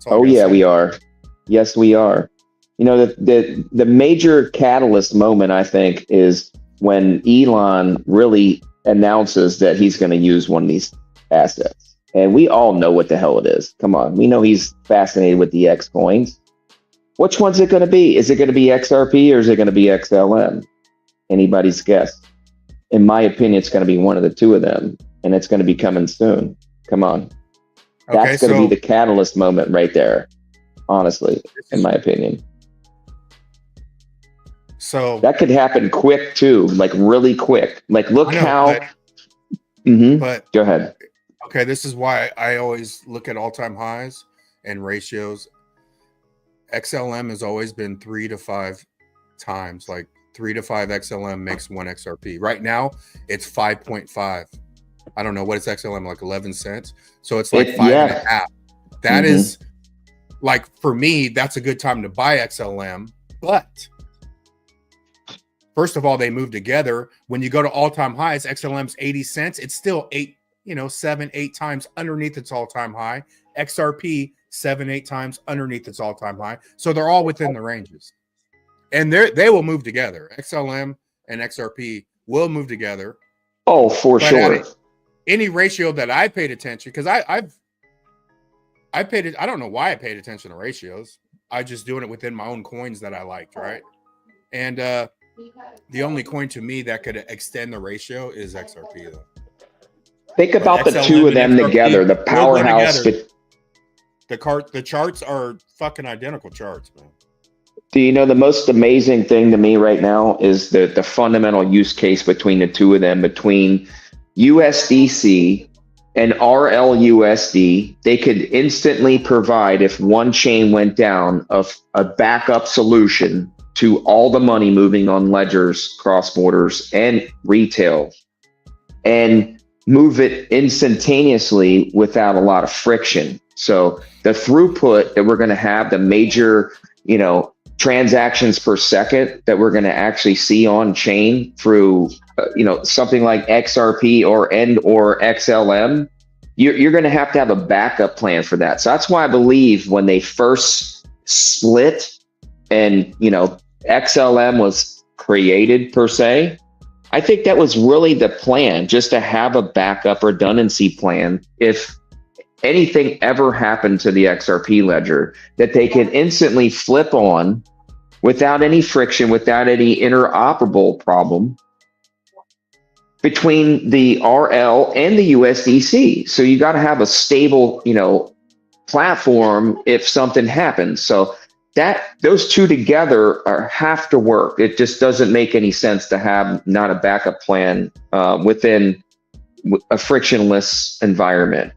Oh yeah, we are. Yes, we are. The major catalyst moment, I think, is when Elon really announces that he's going to use one of these assets. And we all know what the hell it is. Come on. We know he's fascinated with the X coins. Which one's it going to be? Is it going to be XRP or is it going to be XLM? Anybody's guess. In my opinion, it's going to be one of the two of them, and it's going to be coming soon. Come on. That's going to be the catalyst moment right there, honestly, in my opinion. So that could happen quick too, like really quick. Like look how. But go ahead. Okay, this is why I always look at all-time highs and ratios. XLM has always been 3 to 5 times, like 3 to 5 XLM makes 1 XRP. Right now, it's 5.5. I don't know what is XLM, like 11 cents. So it's like 5.5. That is like, for me, that's a good time to buy XLM. But first of all, they move together. When you go to all-time highs, XLM's 80 cents. It's still 7, 8 times underneath its all-time high. XRP 7, 8 times underneath its all-time high. So they're all within the ranges. And they will move together. XLM and XRP will move together. Oh, for sure. Any ratio that I paid attention, because I don't know why I paid attention to ratios. I just doing it within my own coins that I liked, right? And the only coin to me that could extend the ratio is XRP, though. Think about the two of them together, the powerhouse. The charts are fucking identical charts, man. Do you know the most amazing thing to me right now is the fundamental use case between the two of them, between USDC and RLUSD? They could instantly provide, if one chain went down, a backup solution to all the money moving on ledgers, cross borders, and retail, and move it instantaneously without a lot of friction. So the throughput that we're going to have, the major, transactions per second that we're going to actually see on chain through, something like XRP or XLM, you're going to have a backup plan for that. So that's why I believe when they first split and, XLM was created per se, I think that was really the plan, just to have a backup redundancy plan. If anything ever happened to the XRP ledger, that they can instantly flip on without any friction, without any interoperable problem between the RL and the USDC. So you got to have a stable, platform if something happens. So those two together have to work. It just doesn't make any sense to have not a backup plan within a frictionless environment,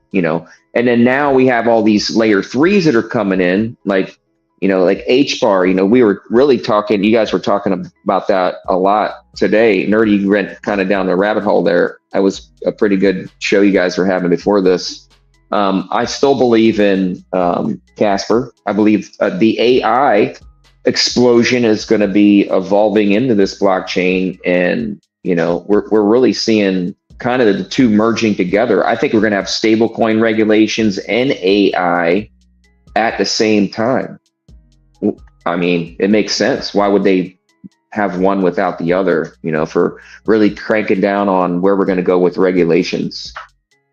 And then now we have all these layer 3s that are coming in, like HBAR. We were really talking, you guys were talking about that a lot today. Nerdy went kind of down the rabbit hole there. That was a pretty good show you guys were having before this. I still believe in Casper. I believe the AI explosion is going to be evolving into this blockchain, and we're really seeing kind of the two merging together. I think we're going to have stablecoin regulations and AI at the same time. I mean, it makes sense. Why would they have one without the other? For really cranking down on where we're going to go with regulations,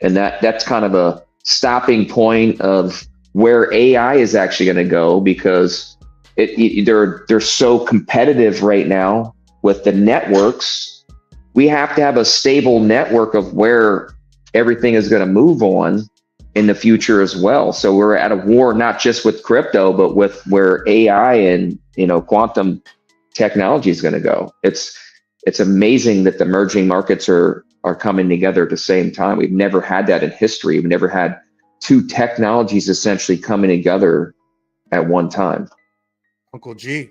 and that's kind of a stopping point of where AI is actually going to go, because they're so competitive right now with the networks. We have to have a stable network of where everything is going to move on in the future as well. So we're at a war, not just with crypto, but with where AI and quantum technology is going to go. It's amazing that the emerging markets are coming together at the same time. We've never had that in history. We've never had two technologies essentially coming together at one time. Uncle G,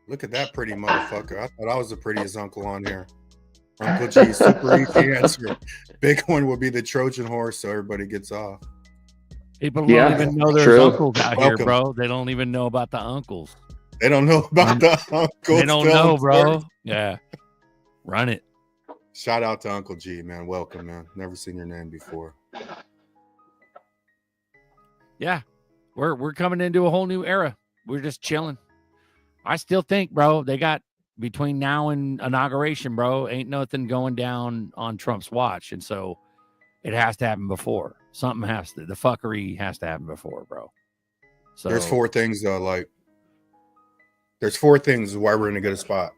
look at that pretty motherfucker. I thought I was the prettiest uncle on here. Uncle G, super easy answer. Bitcoin will be the Trojan horse, so everybody gets off. People don't even know there's uncles out here, bro. They don't even know about the uncles. They don't know about the uncles. They don't know, bro. Yeah. Run it. Shout out to Uncle G, man. Welcome, man. Never seen your name before. Yeah. We're coming into a whole new era. We're just chilling. I still think, bro, they got between now and inauguration, bro, ain't nothing going down on Trump's watch. And so it has to happen before. The fuckery has to happen before, bro. So there's 4 things though, like There's 4 things why we're in a good spot.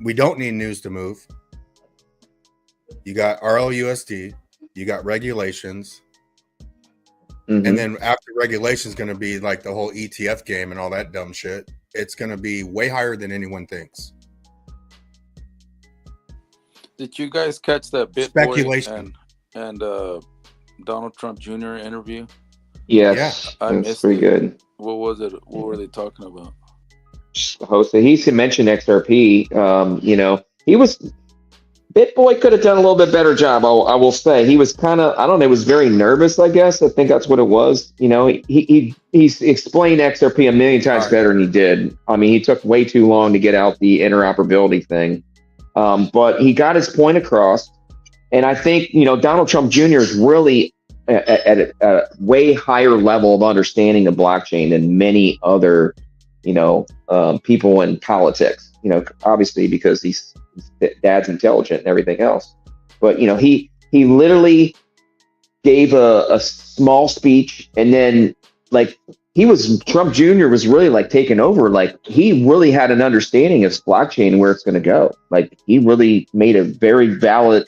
We don't need news to move. You got RLUSD, you got regulations, and then after regulations is going to be like the whole ETF game and all that dumb shit. It's going to be way higher than anyone thinks. Did you guys catch that Speculation and Donald Trump Jr. interview? Yes, I that's missed pretty it. good. What was it? What were they talking about? Jose, he mentioned XRP. You know, he was BitBoy could have done a little bit better job. I will say he was kind of, I don't know, he was very nervous. I guess I think that's what it was. You know, he's explained XRP a million times better than he did. I mean, he took way too long to get out the interoperability thing, but he got his point across. And I think, you know, Donald Trump Jr. is really at a way higher level of understanding of blockchain than many other, you know, people in politics, you know, obviously because his dad's intelligent and everything else. But, you know, he literally gave a small speech, and then like Trump Jr. was really like taking over. Like he really had an understanding of blockchain and where it's going to go. Like he really made a very valid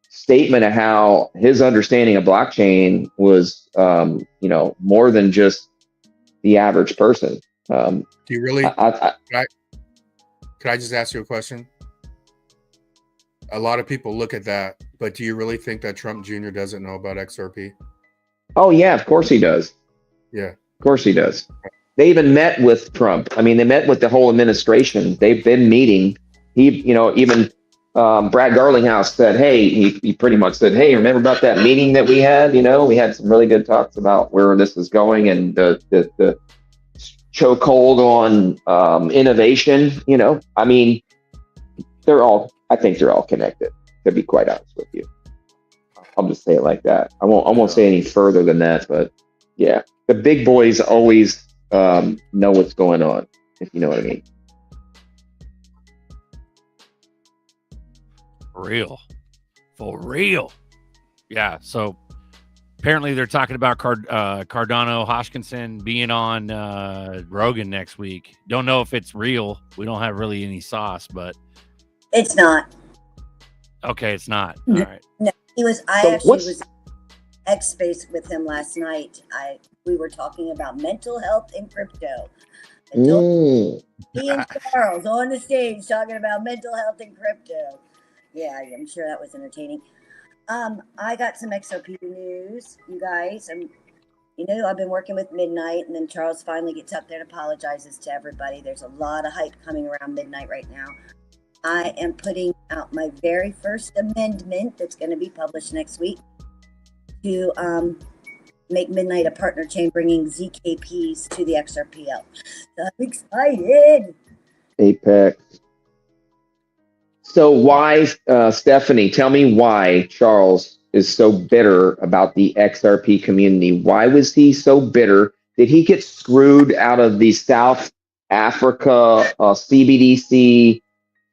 statement of how his understanding of blockchain was, you know, more than just the average person. Do you really? Could I just ask you a question? A lot of people look at that, but do you really think that Trump Jr. doesn't know about XRP? Oh yeah, of course he does. Yeah, of course he does. They even met with Trump. I mean, they met with the whole administration. They've been meeting. You know, even Brad Garlinghouse said, "Hey," he pretty much said, "Hey, remember about that meeting that we had? You know, we had some really good talks about where this is going and the chokehold on innovation." You know, I mean, I think they're all connected, to be quite honest with you. I'll just say it like that. I won't say any further than that, but yeah, the big boys always know what's going on, if you know what I mean. For real. Yeah. So apparently they're talking about Cardano Hoskinson being on Rogan next week. Don't know if it's real. We don't have really any sauce, but it's not. Okay, it's not. All right. No, he was. I actually was X Space with him last night. We were talking about mental health and crypto. He and Charles on the stage talking about mental health and crypto. Yeah, I'm sure that was entertaining. I got some XRP news, you guys. You know, I've been working with Midnight, and then Charles finally gets up there and apologizes to everybody. There's a lot of hype coming around Midnight right now. I am putting out my very first amendment that's going to be published next week to make Midnight a partner chain, bringing ZKPs to the XRPL. So I'm excited. Apex. So why, Stephanie, tell me why Charles is so bitter about the XRP community. Why was he so bitter? Did he get screwed out of the South Africa CBDC?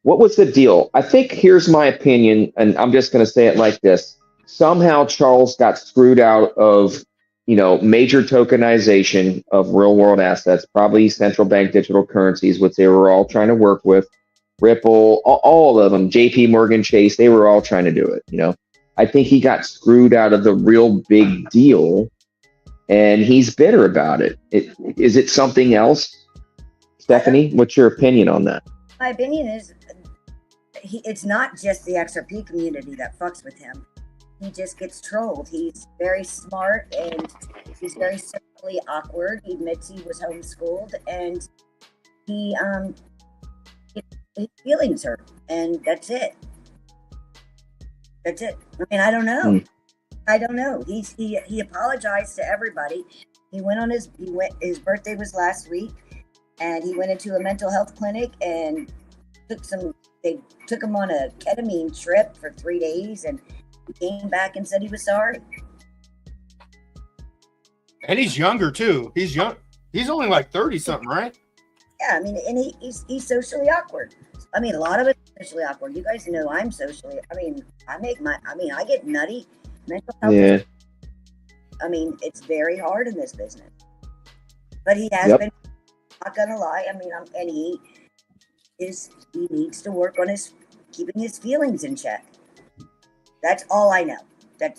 What was the deal? I think here's my opinion, and I'm just going to say it like this. Somehow Charles got screwed out of, you know, major tokenization of real world assets, probably central bank digital currencies, which they were all trying to work with. Ripple, all of them, JP Morgan Chase, they were all trying to do it. You know, I think he got screwed out of the real big deal, and he's bitter about it. Is it something else? Stephanie, what's your opinion on that? My opinion is it's not just the XRP community that fucks with him. He just gets trolled. He's very smart and he's very socially awkward. He admits he was homeschooled, and his feelings hurt, and that's it. That's it. I mean, I don't know. I don't know. He apologized to everybody. His birthday was last week, and he went into a mental health clinic and they took him on a ketamine trip for 3 days, and he came back and said he was sorry. And he's younger too. He's young. He's only like 30 something, right? Yeah, I mean, and he's socially awkward. I mean, a lot of it is socially awkward. You guys know I'm socially. I mean, I get nutty. Mental health. Yeah. I mean, it's very hard in this business. But he has been not gonna lie. I mean, and he needs to work on keeping his feelings in check. That's all I know. But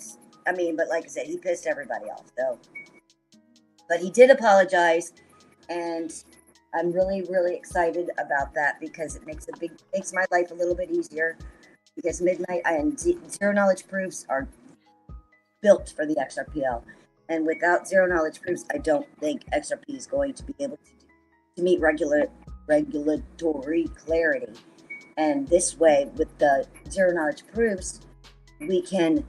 like I said, he pissed everybody off. So, but he did apologize, and I'm really, really excited about that because it makes my life a little bit easier. Because Midnight and zero knowledge proofs are built for the XRPL, and without zero knowledge proofs, I don't think XRP is going to be able to meet regulatory clarity. And this way, with the zero knowledge proofs, we can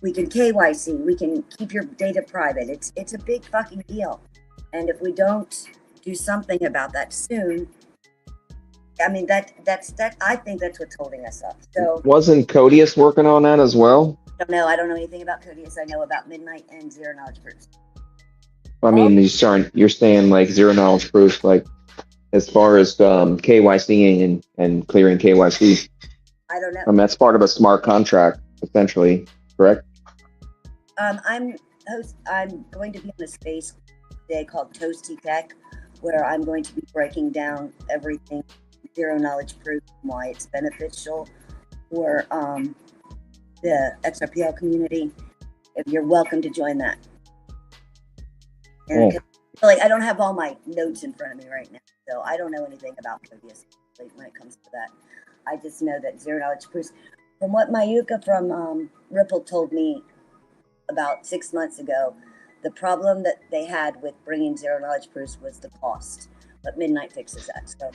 KYC, we can keep your data private. It's a big fucking deal. And if we don't do something about that soon, I mean, that's I think that's what's holding us up. So wasn't Codius working on that as well? I don't know anything about Codius. I know about Midnight and zero knowledge proofs. I mean, you're saying like zero knowledge proofs, like as far as KYCing and clearing KYC. I don't know. That's part of a smart contract, essentially, correct? I'm going to be on a space today called Toasty Tech, where I'm going to be breaking down everything zero knowledge proof and why it's beneficial for the XRPL community. If you're welcome to join that. And I don't have all my notes in front of me right now, so I don't know anything about Codius when it comes to that. I just know that zero knowledge proofs, from what Mayuka from Ripple told me about 6 months ago, the problem that they had with bringing zero knowledge proofs was the cost, but Midnight fixes that. So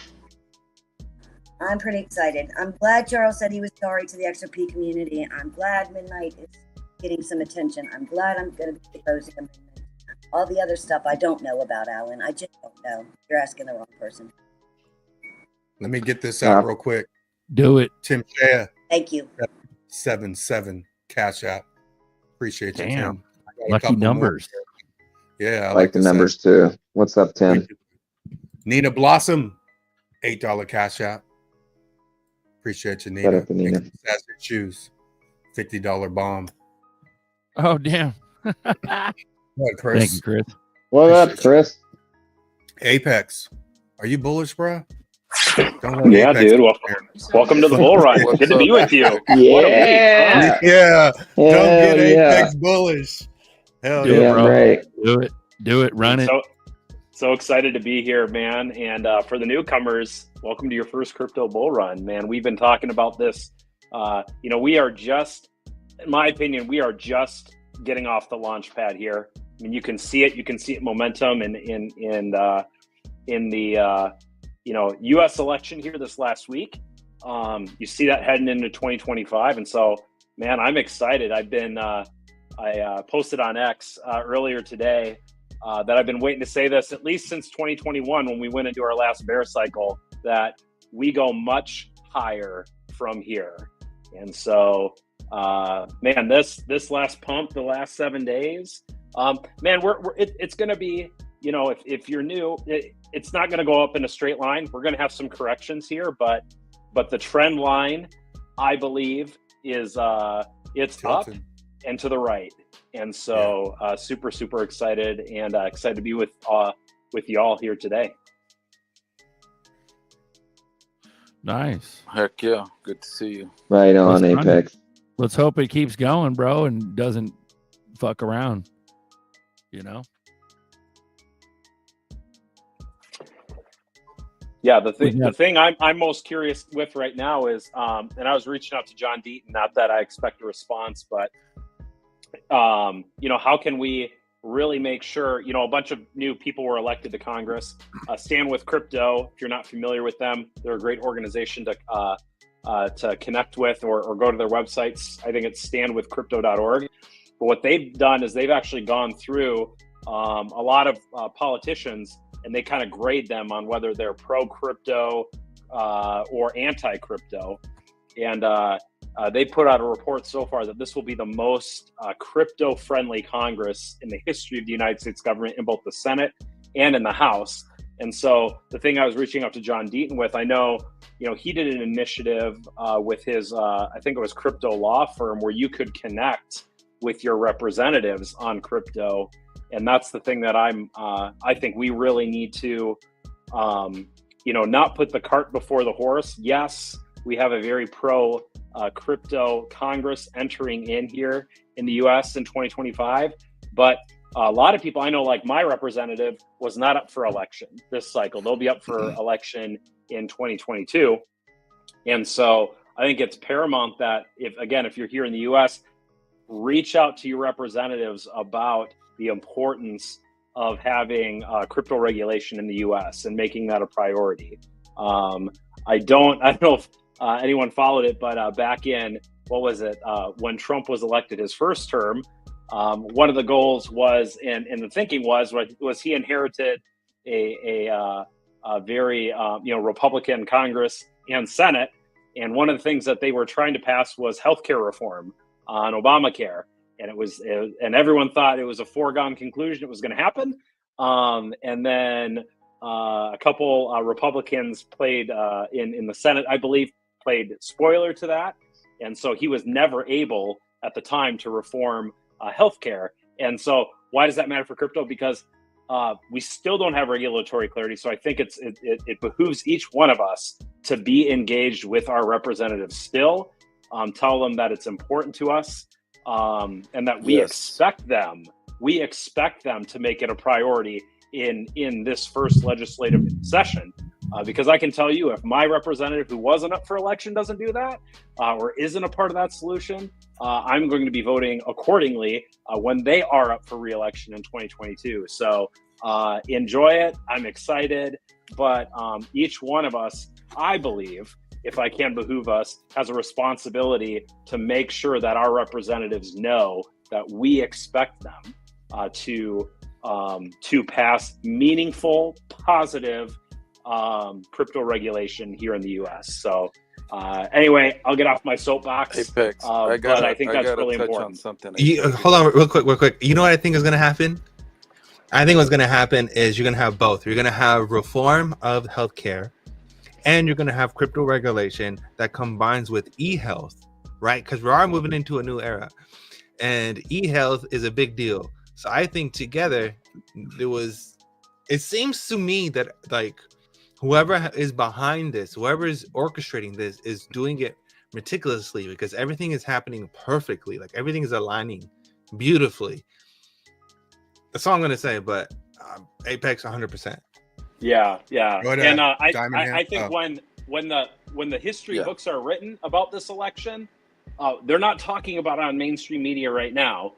I'm pretty excited. I'm glad Charles said he was sorry to the XRP community. I'm glad Midnight is getting some attention. I'm glad I'm going to be exposing him. All the other stuff I don't know about, Alan. I just don't know. You're asking the wrong person. Let me get this out real quick. Do it. Tim Shea. Thank you. 7-7 Cash App. Appreciate you, Tim. Lucky numbers. Yeah, I like the numbers too. What's up, Tim? Nina Blossom, $8 Cash App. Appreciate you, Nina. Nina. Sassy Shoes, $50 bomb. Oh, damn. What, Chris? Thank you, Chris. What up, Chris? Apex. Are you bullish, bro? Yeah, dude. Welcome to the bull run. Good to be with you. Yeah. What a week, huh? Yeah. Don't get Apex bullish. Hell yeah, bro. Right. Do it. Run it. So excited to be here, man. And for the newcomers, welcome to your first crypto bull run, man. We've been talking about this. We are just, in my opinion, we are just getting off the launch pad here. I mean, you can see it. You can see it momentum in the U.S. election here this last week. You see that heading into 2025, and so, man, I'm excited. I posted on X earlier today that I've been waiting to say this at least since 2021 when we went into our last bear cycle, that we go much higher from here. And so, man, this last pump, the last 7 days, man, it's going to be, if you're new, it's not going to go up in a straight line. We're going to have some corrections here, but the trend line, I believe, is it's up and to the right. And so super, super excited and excited to be with y'all here today. Nice. Heck yeah. Good to see you. Right on, Apex. Let's hope it keeps going, bro, and doesn't fuck around, Yeah, the thing I'm most curious with right now is, and I was reaching out to John Deaton, not that I expect a response, but how can we really make sure, a bunch of new people were elected to Congress. Stand with Crypto, if you're not familiar with them, they're a great organization to connect with or go to their websites. I think it's standwithcrypto.org. But what they've done is they've actually gone through a lot of politicians, and they kind of grade them on whether they're pro-crypto or anti-crypto. And they put out a report so far that this will be the most crypto-friendly Congress in the history of the United States government, in both the Senate and in the House. And so the thing I was reaching out to John Deaton with, I know, he did an initiative with his, I think it was crypto law firm, where you could connect with your representatives on crypto. And that's the thing that I think we really need to, not put the cart before the horse. Yes, we have a very pro crypto Congress entering in here in the US in 2025, but a lot of people I know, like my representative, was not up for election this cycle. They'll be up for election in 2022. And so I think it's paramount that if you're here in the US, reach out to your representatives about the importance of having crypto regulation in the US and making that a priority. I don't know if anyone followed it, but back in, when Trump was elected his first term, one of the goals was, and the thinking was he inherited a very Republican Congress and Senate, and one of the things that they were trying to pass was healthcare reform on Obamacare, and everyone thought it was a foregone conclusion it was going to happen, and then a couple Republicans played in the Senate, I believe, played spoiler to that, and so he was never able at the time to reform healthcare. And so why does that matter for crypto? Because we still don't have regulatory clarity. So I think it behooves each one of us to be engaged with our representatives still, tell them that it's important to us, and that we expect them to make it a priority in this first legislative session. Because I can tell you, if my representative who wasn't up for election doesn't do that, or isn't a part of that solution, I'm going to be voting accordingly when they are up for re-election in 2022. So enjoy it. I'm excited. But each one of us, I believe, if I can behoove us, has a responsibility to make sure that our representatives know that we expect them to pass meaningful, positive crypto regulation here in the U.S. So anyway, I'll get off my soapbox. Apex, I think that's really important. Hold on, real quick. You know what I think is going to happen? I think what's going to happen is you're going to have both. You're going to have reform of healthcare, and you're going to have crypto regulation that combines with e-health, right? Because we are moving into a new era, and e-health is a big deal. So I think together, it seems to me that like whoever is behind this, whoever is orchestrating this, is doing it meticulously, because everything is happening perfectly. Like everything is aligning beautifully. That's all I'm gonna say. But Apex 100%. Yeah. And I think when the history books are written about this election, they're not talking about it on mainstream media right now.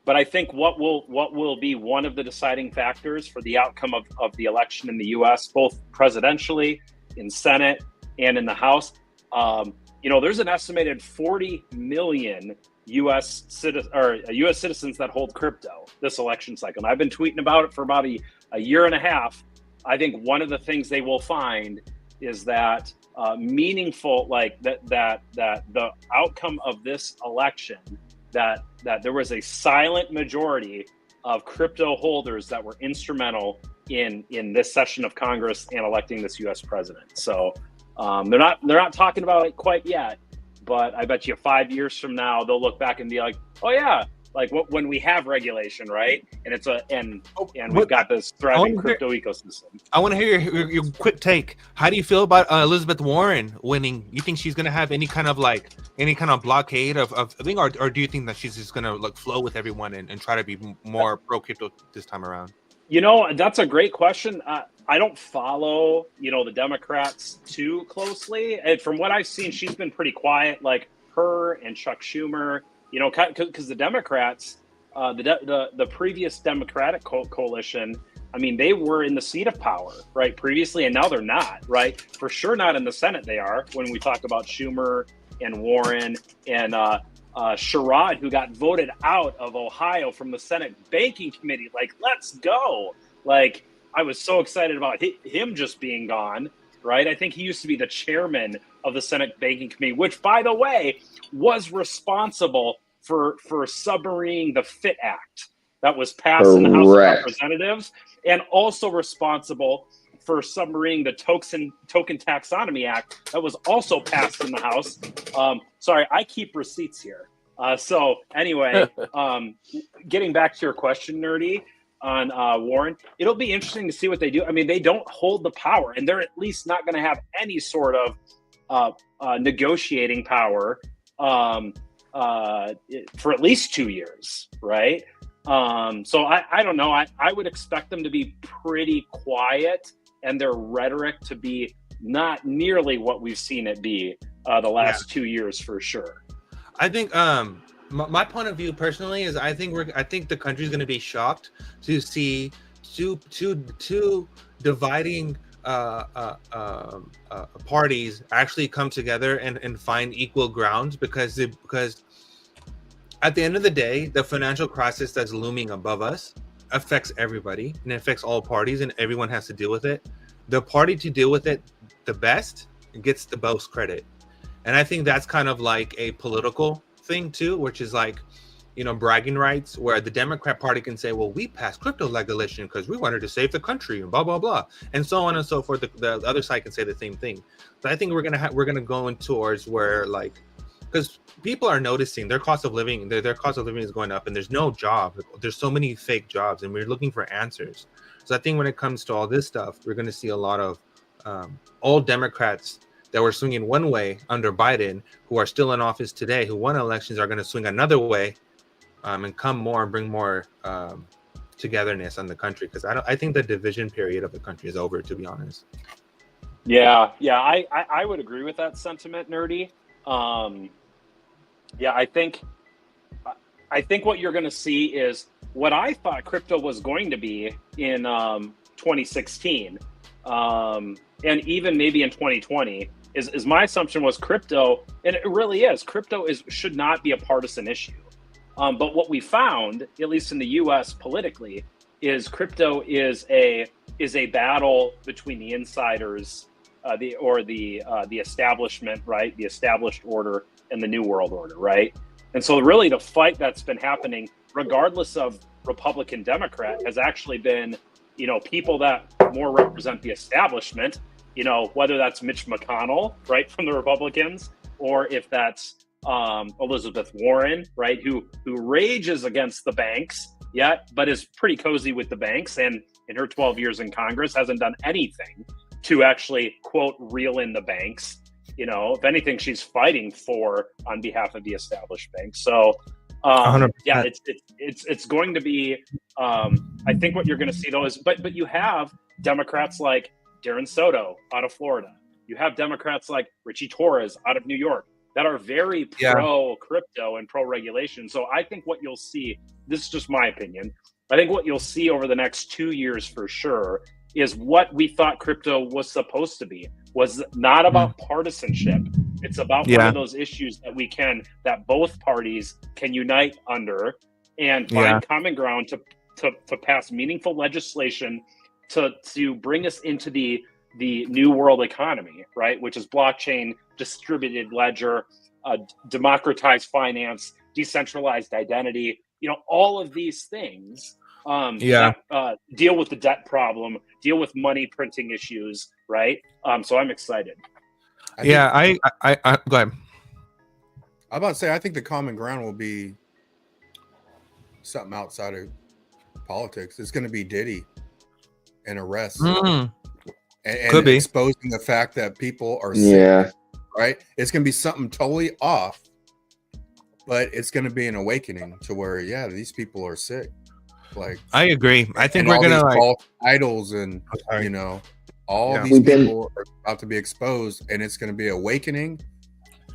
But I think what will be one of the deciding factors for the outcome of the election in the U.S., both presidentially, in Senate, and in the House, there's an estimated 40 million U.S. citizens that hold crypto this election cycle. And I've been tweeting about it for about a year and a half. I think one of the things they will find is that meaningful, like that the outcome of this election, that there was a silent majority of crypto holders that were instrumental in this session of Congress and electing this U.S. president. So they're not talking about it quite yet, but I bet you 5 years from now they'll look back and be like, oh yeah, like when we have regulation, right? And we've got this thriving crypto ecosystem. I want to hear your quick take. How do you feel about Elizabeth Warren winning? You think she's going to have any kind of blockade of thing, or do you think that she's just going to flow with everyone and try to be more pro crypto this time around? That's a great question. I don't follow, the Democrats too closely. And from what I've seen, she's been pretty quiet, like her and Chuck Schumer, because the Democrats, the previous Democratic coalition, I mean, they were in the seat of power, right, previously, and now they're not, right? For sure not in the Senate they are, when we talk about Schumer and Warren and Sherrod, who got voted out of Ohio from the Senate Banking Committee. Like, let's go. Like, I was so excited about him just being gone, right? I think he used to be the chairman of the Senate Banking Committee, which, by the way, was responsible for submarining the FIT Act that was passed in the House of Representatives, and also responsible for submarining the Token Taxonomy Act that was also passed in the House. Sorry, I keep receipts here. So anyway, getting back to your question, Nerdy, on Warren, it'll be interesting to see what they do. I mean, they don't hold the power, and they're at least not going to have any sort of negotiating power for at least 2 years, right? So I don't know. I would expect them to be pretty quiet and their rhetoric to be not nearly what we've seen it be the last 2 years for sure. I think my point of view personally is I think the country's going to be shocked to see two dividing parties actually come together and find equal grounds because at the end of the day, the financial crisis that's looming above us affects everybody and it affects all parties and everyone has to deal with it. The party to deal with it the best gets the most credit. And I think that's kind of like a political thing too, which is like, you know, bragging rights, where the Democrat Party can say, well, we passed crypto legislation because we wanted to save the country and blah, blah, blah. And so on and so forth. The other side can say the same thing. So I think we're going to go in towards where, like, because people are noticing their cost of living, their cost of living is going up and there's no job. There's so many fake jobs and we're looking for answers. So I think when it comes to all this stuff, we're going to see a lot of old Democrats that were swinging one way under Biden, who are still in office today, who won elections, are going to swing another way and come more and bring more togetherness on the country. Because I think the division period of the country is over, to be honest. Yeah, I would agree with that sentiment, Nerdy. I think what you're going to see is what I thought crypto was going to be in 2016, and even maybe in 2020. Is my assumption was crypto, and it really is. Crypto should not be a partisan issue. But what we found, at least in the U.S. politically, is crypto is a battle between the insiders, the establishment, right, the established order, and the New World Order, right. And so, really, the fight that's been happening, regardless of Republican, Democrat, has actually been, you know, people that more represent the establishment. You know, whether that's Mitch McConnell, right, from the Republicans, or if that's Elizabeth Warren, right, who rages against the banks, but is pretty cozy with the banks, and in her 12 years in Congress hasn't done anything to actually, quote, reel in the banks. You know, if anything, she's fighting on behalf of the established banks. So, it's going to be. I think what you're going to see though is, but you have Democrats like Darren Soto out of Florida. You have Democrats like Richie Torres out of New York that are very pro crypto and pro regulation. So I think what you'll see, this is just my opinion, I think what you'll see over the next 2 years for sure is what we thought crypto was supposed to be, was not about partisanship. It's about one of those issues that both parties can unite under and find common ground to pass meaningful legislation to bring us into the new world economy, right? Which is blockchain, distributed ledger, democratized finance, decentralized identity, you know, all of these things that deal with the debt problem, deal with money printing issues, right? So I'm excited. I go ahead. I'm about to say, I think the common ground will be something outside of politics. It's going to be Diddy and arrests and could be exposing the fact that people are sick, right? It's going to be something totally off, but it's going to be an awakening to where, these people are sick. Like, I agree. I think we're going to idols and, you know, all these people are about to be exposed, and it's going to be awakening,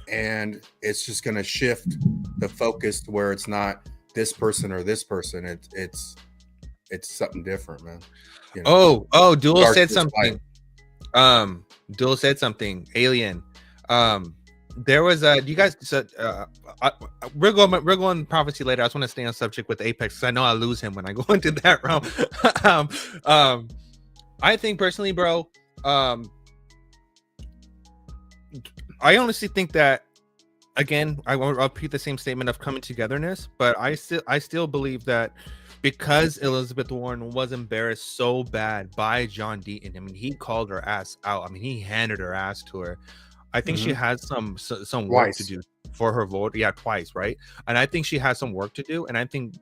and it's just going to shift the focus to where it's not this person or this person. It's something different, man. You know, Duel said something. Duel said something. Alien. There was you guys said we're going prophecy later. I just want to stay on subject with Apex because I know I lose him when I go into that realm. I think personally, bro, I honestly think that, again, I'll repeat the same statement of coming togetherness, but I still believe that because Elizabeth Warren was embarrassed so bad by John Deaton, I mean, he called her ass out. I mean, he handed her ass to her. I think she has some work to do. for her vote. Yeah, twice, right? And I think she has some work to do. And I think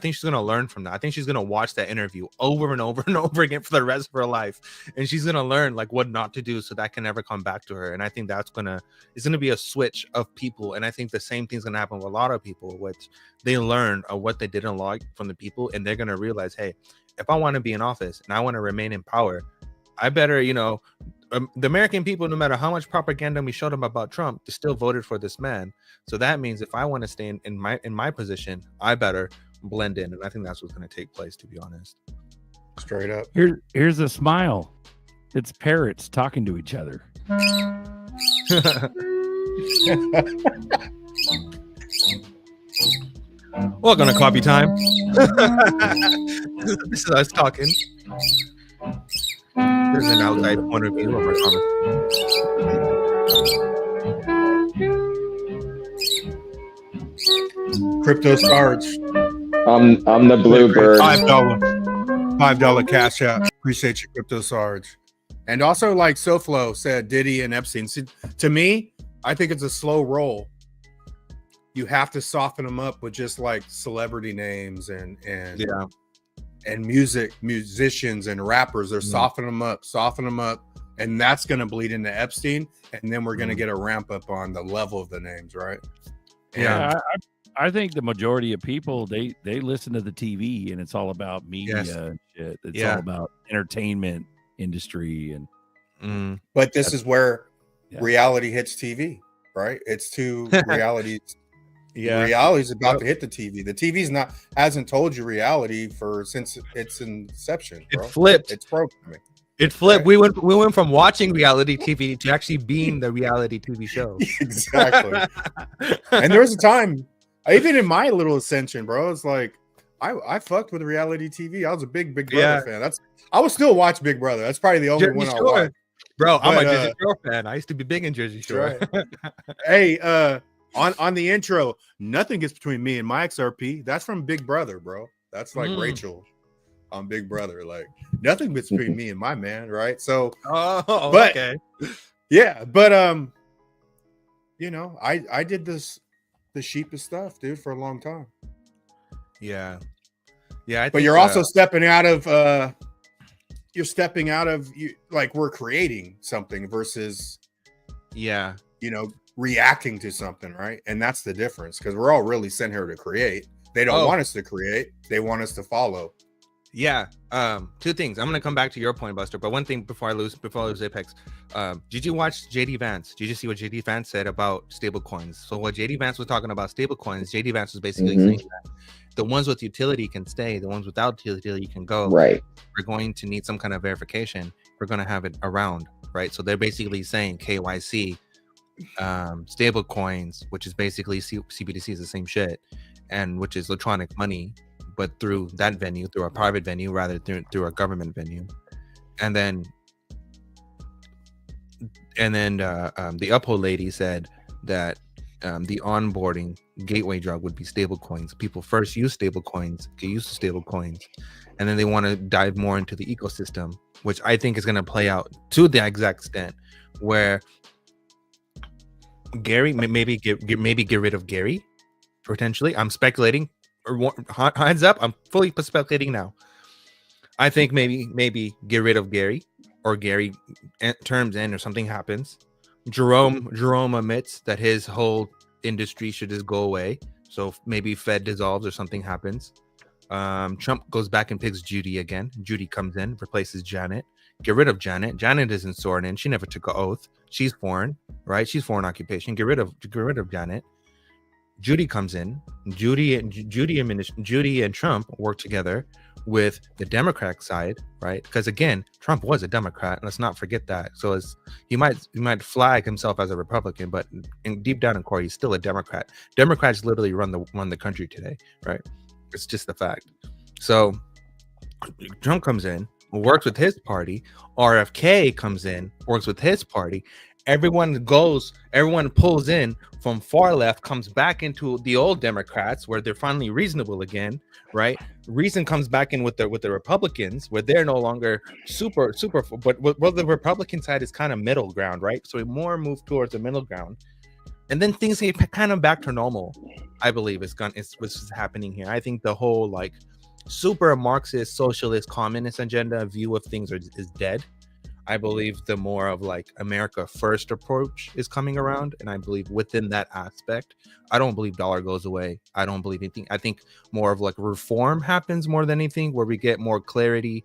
she's gonna learn from that. I think she's gonna watch that interview over and over and over again for the rest of her life, and she's gonna learn like what not to do so that can never come back to her. And I think it's gonna be a switch of people. And I think the same thing's gonna happen with a lot of people, which they learn what they didn't like from the people, and they're gonna realize, hey, if I want to be in office and I want to remain in power, I better, the American people, no matter how much propaganda we showed them about Trump, they still voted for this man. So that means if I want to stay in my position, I better blend in. And I think that's what's going to take place, to be honest. Straight up. Here's a smile. It's parrots talking to each other. Welcome to coffee time. This is us talking. There's an outside point of view of our conversation. Crypto Sarge. I'm the bluebird. $5 cash out. Appreciate you, Crypto Sarge. And also, like SoFlo said, Diddy and Epstein. See, to me, I think it's a slow roll. You have to soften them up with just like celebrity names and musicians and rappers. They're softening them up, and that's going to bleed into Epstein, and then we're going to get a ramp up on the level of the names, right? Yeah, I think the majority of people they listen to the TV, and it's all about media and shit. It's all about entertainment industry and. But this is where reality hits TV, right? It's two realities. Reality's about to hit the TV. The TV's hasn't told you reality since its inception. Bro. It flipped. It's programming. It flipped. Right. We went from watching reality TV to actually being the reality TV show. Exactly. And there was a time, even in my little ascension, bro, it's like I fucked with reality TV. I was a big Brother fan. I would still watch Big Brother. That's probably the only one I watch. Bro, I'm a Jersey Shore fan. I used to be big in Jersey Shore. Right. Hey, on the intro, nothing gets between me and my XRP. That's from Big Brother, bro. That's like Rachel on Big Brother. Like nothing gets between me and my man, right? So, okay, yeah, but I did the sheepest stuff, dude, for a long time. Yeah. But you're also stepping out of like we're creating something versus reacting to something, right? And that's the difference, because we're all really sent here to create. They don't want us to create, they want us to follow. Two things. I'm gonna come back to your point, Buster, but one thing before I lose Apex. Did you watch JD Vance? Did you see what JD Vance said about stable coins? So what JD Vance was talking about stable coins, JD Vance was basically saying that the ones with utility can stay, the ones without utility can go. Right. We're going to need some kind of verification. We're going to have it around, right? So they're basically saying KYC, stable coins, which is basically CBDC is the same shit, and which is electronic money, but through that venue, through a private venue rather than through a government venue. And then the Uphold lady said that the onboarding gateway drug would be stable coins. People first use stable coins, get used to stable coins, and then they want to dive more into the ecosystem, which I think is going to play out to the exact extent where Gary maybe get rid of Gary potentially. I'm speculating. Hands up, I'm fully speculating now. I think maybe get rid of Gary, or Gary terms end, or something happens. Jerome admits that his whole industry should just go away. So maybe Fed dissolves or something happens. Trump goes back and picks Judy again. Judy comes in, replaces Janet. Get rid of Janet. Janet isn't sworn in. She never took an oath. She's foreign, right? She's foreign occupation. Get rid of Janet. Judy comes in. Judy and Trump work together with the Democratic side, right? Because again, Trump was a Democrat. Let's not forget that. So he might flag himself as a Republican, but deep down in core, he's still a Democrat. Democrats literally run the country today, right? It's just the fact. So Trump comes in, works with his party. RFK comes in, works with his party. Everyone pulls in from far left, comes back into the old Democrats where they're finally reasonable again, right? Reason comes back in with the Republicans where they're no longer super, but the Republican side is kind of middle ground, right? So we more move towards the middle ground. and then things get kind of back to normal. I believe it's what's happening here. I think the whole like super Marxist, socialist, communist agenda view of things is dead. I believe the more of like America first approach is coming around, and I believe within that aspect, I don't believe dollar goes away. I don't believe anything. I think more of like reform happens more than anything, where we get more clarity,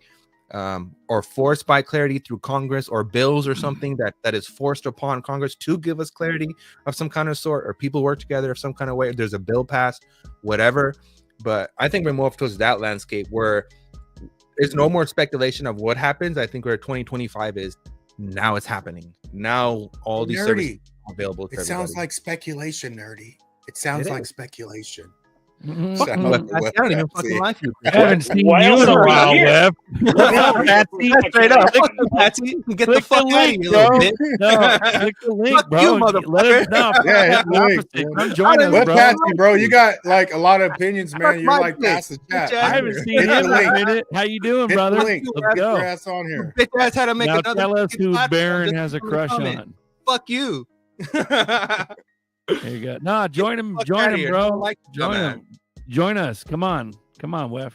or forced by clarity through Congress or bills or something that is forced upon Congress to give us clarity of some kind of sort, or people work together of some kind of way. There's a bill passed, whatever. But I think we're more towards that landscape where there's no more speculation of what happens. I think where 2025 is now, it's happening. Now all these services are available to It everybody. sounds like speculation, nerdy. It sounds like speculation. Fuck you, Web. I don't even fucking like you. I haven't seen you in a while, Web. What's up, Patsy? Straight up. Patsy, get the fuck out of here, little bitch. No, click the link, Fuck bro. you, motherfucker. Let us know. Yeah, hit the link. Come join us, What bro. Patsy, bro? You got like a lot of opinions, man. You're like past the chat. I haven't seen him in a minute. How you doing, Hit brother? the link. Let's go. Your ass on here. Bitch ass had to make Now another. tell us fucking who platform Baron just has a to crush comment. on. Fuck you. There you go. Nah, join him. fuck Join outta him, here. bro. Don't like you, Join dumbass. him. Join us. Come on, Wef.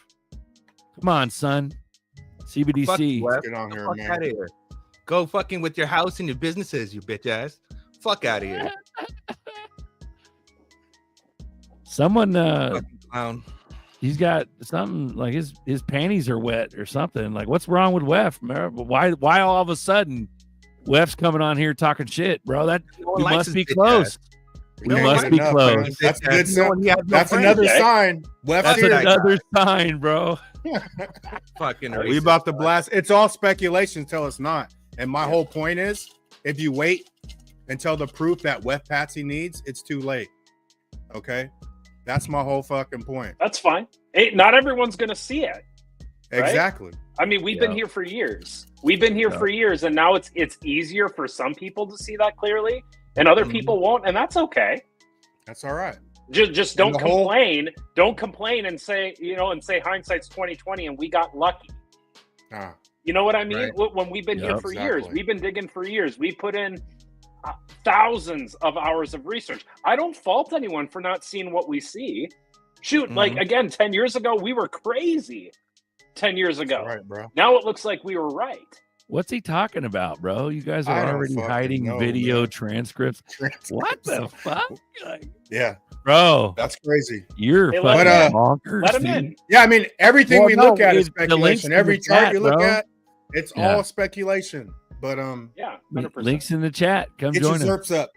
Come on, son. CBDC. Fuck you, Wes. Get on here, Fuck man. out of here. Go fucking with your house and your businesses, you bitch ass. Fuck out of here. Someone Fucking clown. he's got something like his panties are wet or something. Like, what's wrong with Wef? Why all of a sudden Wef's coming on here talking shit, bro? That No one we likes must his be bitch close. ass. We Ain't must good be enough, close. man. That's a good You know when he has no That's friends, another eh? sign. Wef That's here. another sign, bro. Fucking We about to blast. It's all speculation till it's not. And my whole point is, if you wait until the proof that Wef Patsy needs, it's too late. Okay, that's my whole fucking point. That's fine. Hey, not everyone's going to see it. Right? Exactly. I mean, we've been here for years. We've been here for years, and now it's easier for some people to see that clearly, and other people won't, and that's okay. That's all right. Just don't complain. Don't complain and say, and say hindsight's 2020 and we got lucky. You know what I mean? Right. When we've been here for years, Exactly. we've been digging for years. We put in thousands of hours of research. I don't fault anyone for not seeing what we see. Shoot, like again, 10 years ago, we were crazy. 10 years ago. All right, bro. Now it looks like we were right. What's he talking about, bro? You guys I are don't already fucking hiding know, video man. transcripts. What the fuck? Like, Yeah, bro, that's crazy. you're Hey, fucking let- bonkers. Let him dude. in. Yeah, I mean, everything Well, we no, look at is the links speculation. in Every the chart chat, you look bro. at, it's Yeah. all speculation. But Yeah, Li- 100%. Links in the chat. Come get your join us. zerps up.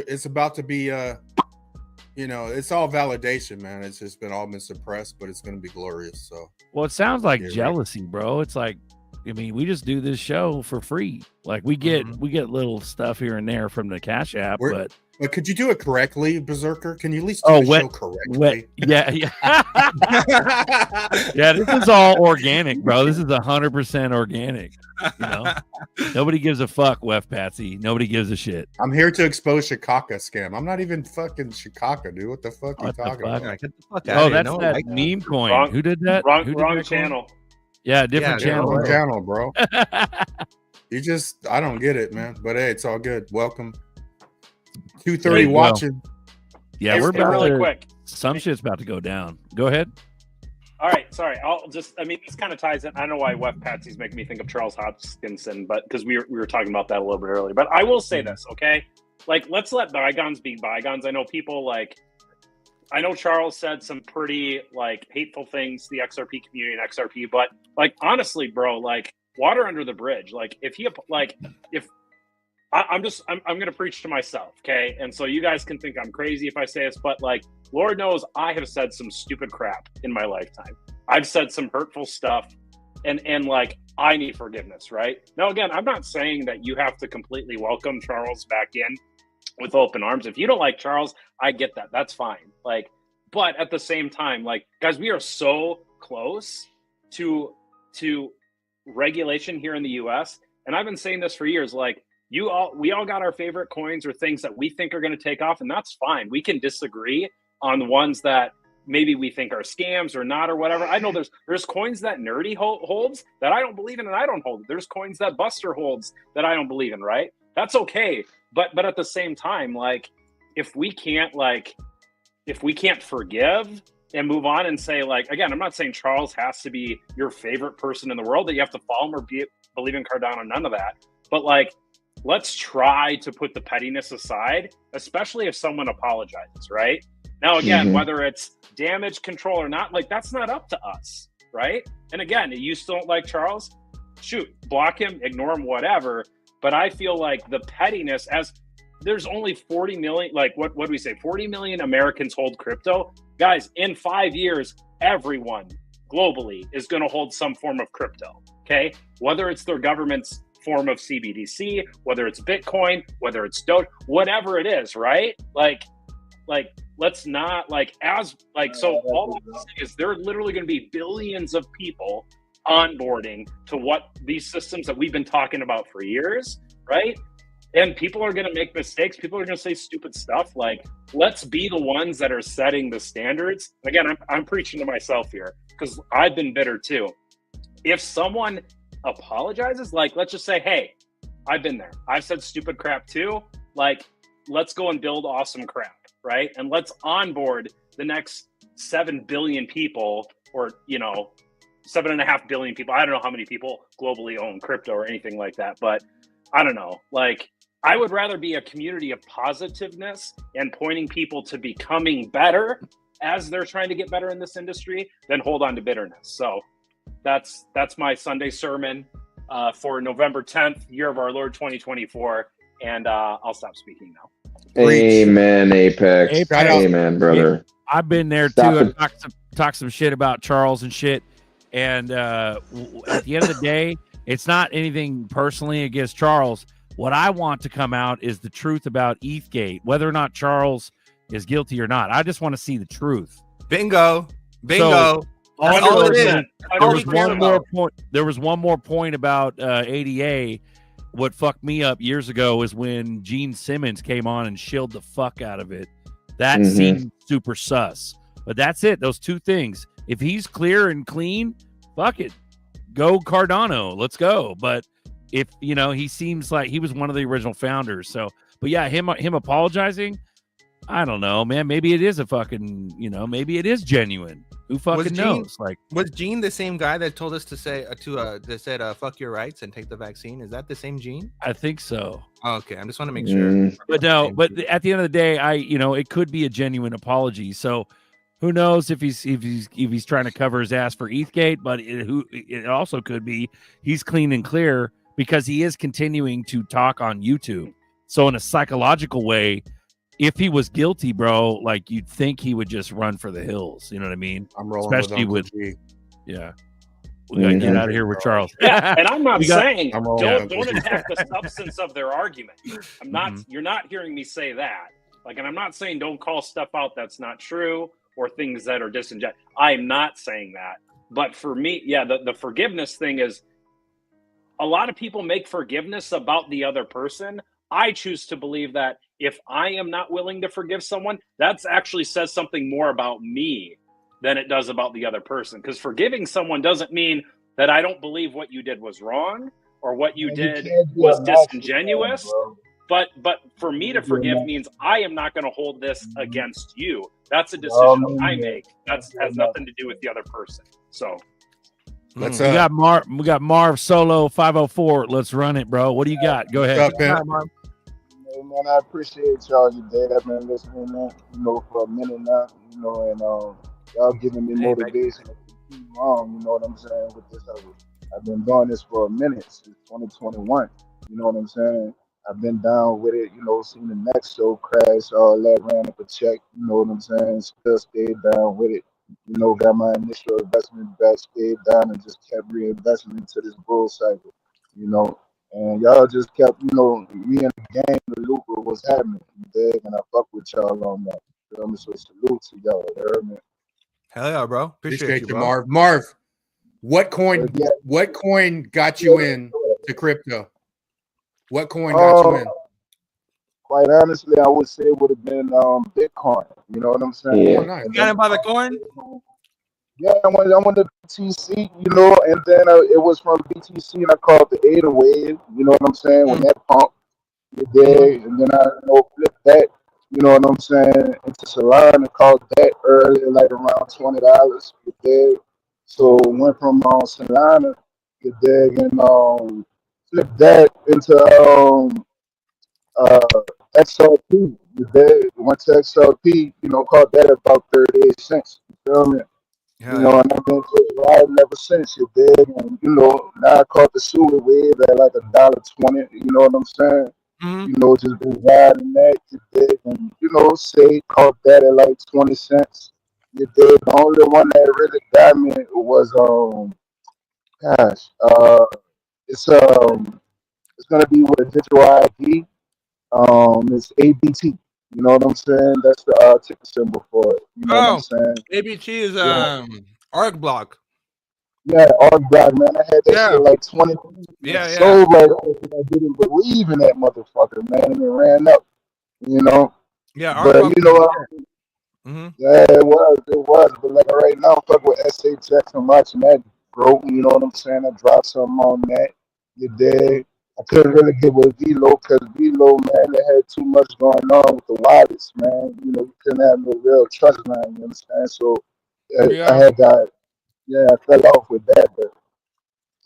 It's about to be it's all validation, man. It's just been suppressed, but it's going to be glorious. So Well, it sounds like Yeah, right. jealousy, bro. It's like, I mean, we just do this show for free. Like we get little stuff here and there from the Cash App, We're- but but could you do it correctly, Berserker? Can you at least do Oh, the wet- show correctly? yeah. Yeah, this is all organic, bro. This is 100% organic. You know, nobody gives a fuck, Wef Patsy. Nobody gives a shit. I'm here to expose Chicago scam. I'm not even fucking Chicago, dude. What the fuck are you What the talking fuck? about? Get the fuck Oh, out of here. that's No one that likes meme coin. Wrong- Who did that? Wrong, Who did wrong that coin? channel. Yeah, different Yeah, channel. Wrong bro. channel, bro. I don't get it, man. But hey, it's all good. Welcome. 2:30 Hey, well, watching. Yeah, Hey, we're hey, about really to. quick. Some shit's about to go down. Go ahead. All right, sorry. This kind of ties in. I don't know why Wef Patsy's making me think of Charles Hoskinson, but because we were talking about that a little bit earlier. But I will say this, okay? Like, let's let bygones be bygones. I know people I know Charles said some pretty hateful things to the XRP community and XRP, but honestly, bro, water under the bridge. I'm going to preach to myself, okay? And so you guys can think I'm crazy if I say this, but Lord knows I have said some stupid crap in my lifetime. I've said some hurtful stuff, and I need forgiveness, right? Now, again, I'm not saying that you have to completely welcome Charles back in with open arms. If you don't like Charles, I get that. That's fine. But at the same time, guys, we are so close to regulation here in the US. And I've been saying this for years, we all got our favorite coins or things that we think are going to take off, and that's fine. We can disagree on the ones that maybe we think are scams or not or whatever. I know there's coins that Nerdy holds that I don't believe in and I don't hold. There's coins that Buster holds that I don't believe in, right? That's okay. But at the same time, if we can't forgive and move on and say, like, again, I'm not saying Charles has to be your favorite person in the world, that you have to follow him or believe in Cardano, none of that. But like, let's try to put the pettiness aside, especially if someone apologizes, right? Now, again, whether it's damage control or not, like, that's not up to us, right? And again, you still don't like Charles, shoot, block him, ignore him, whatever. But I feel like the pettiness, as there's only 40 million, like what do we say? 40 million Americans hold crypto. Guys, in 5 years, everyone globally is going to hold some form of crypto, okay? Whether it's their government's form of CBDC, whether it's Bitcoin, whether it's Doge, whatever it is, right? Like, let's not so all I'm saying is there are literally going to be billions of people onboarding to what these systems that we've been talking about for years, right? And people are going to make mistakes. People are going to say stupid stuff. Like, let's be the ones that are setting the standards. Again, I'm preaching to myself here because I've been bitter too. If someone apologizes, like, let's just say, hey, I've been there. I've said stupid crap too. Like, let's go and build awesome crap, right? And let's onboard the next 7 billion people, or, 7.5 billion people. I don't know how many people globally own crypto or anything like that, but I don't know. Like, I would rather be a community of positiveness and pointing people to becoming better as they're trying to get better in this industry than hold on to bitterness. So that's my Sunday sermon for November 10th, year of our Lord 2024. And I'll stop speaking now. Amen, Apex. Amen, brother. I've been there too. I talked some shit about Charles and shit. And at the end of the day, it's not anything personally against Charles. What I want to come out is the truth about ETHgate, whether or not Charles is guilty or not. I just want to see the truth. Bingo. So, That's all it is. There was one more point about ADA. What fucked me up years ago is when Gene Simmons came on and shilled the fuck out of it. That seemed super sus. But that's it. Those two things. If he's clear and clean, fuck it. Go Cardano. Let's go. But if, he seems like he was one of the original founders. So, but yeah, him apologizing, I don't know, man. Maybe it is a fucking, maybe it is genuine. Who fucking knows? Like, was Gene the same guy that told us to say that said fuck your rights and take the vaccine? Is that the same Gene? I think so. Oh, okay, I just want to make sure. But no, but at the end of the day, it could be a genuine apology. So who knows if he's trying to cover his ass for ETHgate, but it also could be he's clean and clear because he is continuing to talk on YouTube. So in a psychological way, if he was guilty, bro, like, you'd think he would just run for the hills. You know what I mean? I'm rolling, especially with yeah. We gotta get out of here with Charles. Yeah, and I'm not saying don't attack the substance of their argument. I'm not. You're not hearing me say that. Like, and I'm not saying don't call stuff out that's not true or things that are disingenuous. I'm not saying that. But for me, yeah, the forgiveness thing is, a lot of people make forgiveness about the other person. I choose to believe that if I am not willing to forgive someone, that actually says something more about me than it does about the other person. Because forgiving someone doesn't mean that I don't believe what you did was wrong or what you did was disingenuous. But for me to forgive means I am not going to hold this against you. That's a decision I make. That has nothing to do with the other person. So we got Marv Solo 504. Let's run it, bro. What do you got? Go ahead. Hey, man, I appreciate y'all today. I've been listening, man, for a minute now, and y'all giving me motivation to keep on, you know what I'm saying, with this. I've been doing this for a minute, since 2021, you know what I'm saying? I've been down with it, seen the next show crash, all that, ran up a check, you know what I'm saying, still stayed down with it, got my initial investment back, stayed down and just kept reinvesting into this bull cycle, and y'all just kept, me in the game, the loop of what's happening, and I fuck with y'all on that. So salute to y'all, you heard me? Hell yeah, bro. Appreciate you, bro. Marv, what coin got you in to crypto? What coin got you in? Quite honestly, I would say it would have been Bitcoin. You know what I'm saying? Yeah. Nice. You got him by the coin? Yeah, I went to BTC, and then it was from BTC, and I called the Ada wave. You know what I'm saying? When that pump, you did, and then I flipped that, You know what I'm saying? Into Solana, called that earlier, like around $20. You dig? So went from Solana, you dig, and flipped that into uh XRP. You dig? Went to XRP, called that about 38 cents. You feel me? Hell yeah. And I've been just riding ever since, you dig? And now I caught the super wave at like $1.20, you know what I'm saying? Just been riding that, you dig? And say caught that at like 20 cents. You dig? The only one that really got me was it's gonna be with a digital ID. It's ABT. You know what I'm saying? That's the ticker symbol for it. You know what I'm saying? ABT is Yeah. arc block. Yeah, arc block, man. I had that shit like 20. Yeah, so right I didn't believe in that motherfucker, man, and it ran up. Yeah, but arc block. Yeah, it was. But like right now, fuck with SHX and watching that broke. You know what I'm saying? I dropped something on that. You dig? I couldn't really get with Velo because Velo, man, they had too much going on with the wallets, man. You couldn't have no real trust line. You understand? So I had got, I fell off with that. But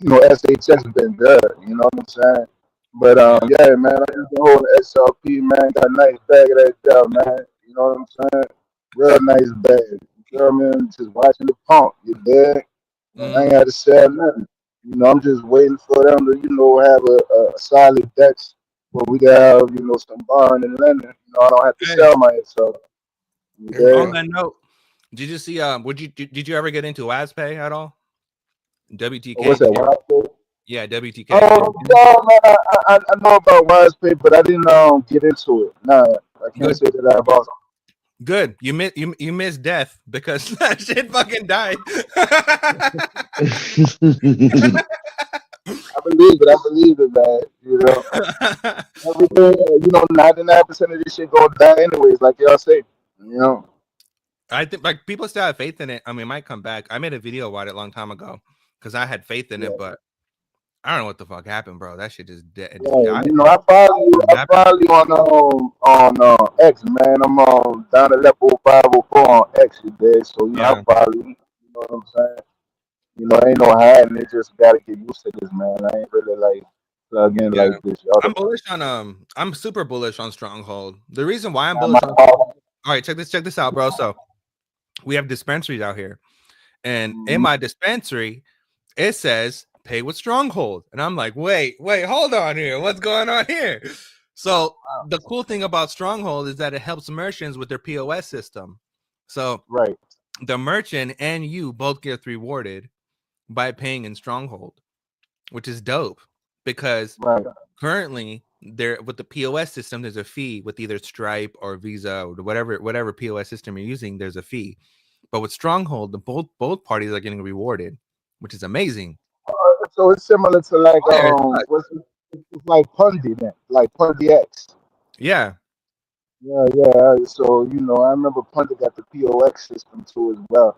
SHX has been good. You know what I'm saying? But yeah, man, I just been holding XRP, man. Got a nice bag of that job, man. You know what I'm saying? Real nice bag. You feel me? Just watching the pump. You dig? I ain't had to sell nothing. I'm just waiting for them to, have a solid dex where we can have, some bond and lending. I don't have to sell my XRP. On that note, did you see? Did you ever get into WASPay at all? WTK. What's that? WASPay? Yeah, WTK. Oh, man, I know about WASPay, but I didn't get into it. Nah, I can't say that I bought. Good. You missed death because that shit fucking died. I believe it, man. Everything, 99% of this shit gonna die anyways, like y'all say. I think like people still have faith in it. I mean, it might come back. I made a video about it a long time ago because I had faith in it, but I don't know what the fuck happened, bro. That shit just died. I follow you on X, man. I'm down at level 504 on X, you dig? So I follow you. You know what I'm saying? Ain't no hiding. They just gotta get used to this, man. I ain't really like plug in like this. I'm bullish on I'm super bullish on Stronghold. The reason why I'm bullish on all right, check this out, bro. So we have dispensaries out here, and in my dispensary, it says pay with Stronghold, and I'm like, wait, hold on here, what's going on here? So the cool thing about Stronghold is that it helps merchants with their POS system. So the merchant and you both get rewarded by paying in Stronghold, which is dope because currently there with the POS system, there's a fee with either Stripe or Visa or whatever POS system you're using, there's a fee. But with Stronghold, both parties are getting rewarded, which is amazing. So it's similar to like it's like Pundy then, like Pundy X. Yeah. So I remember Pundy got the POX system too as well.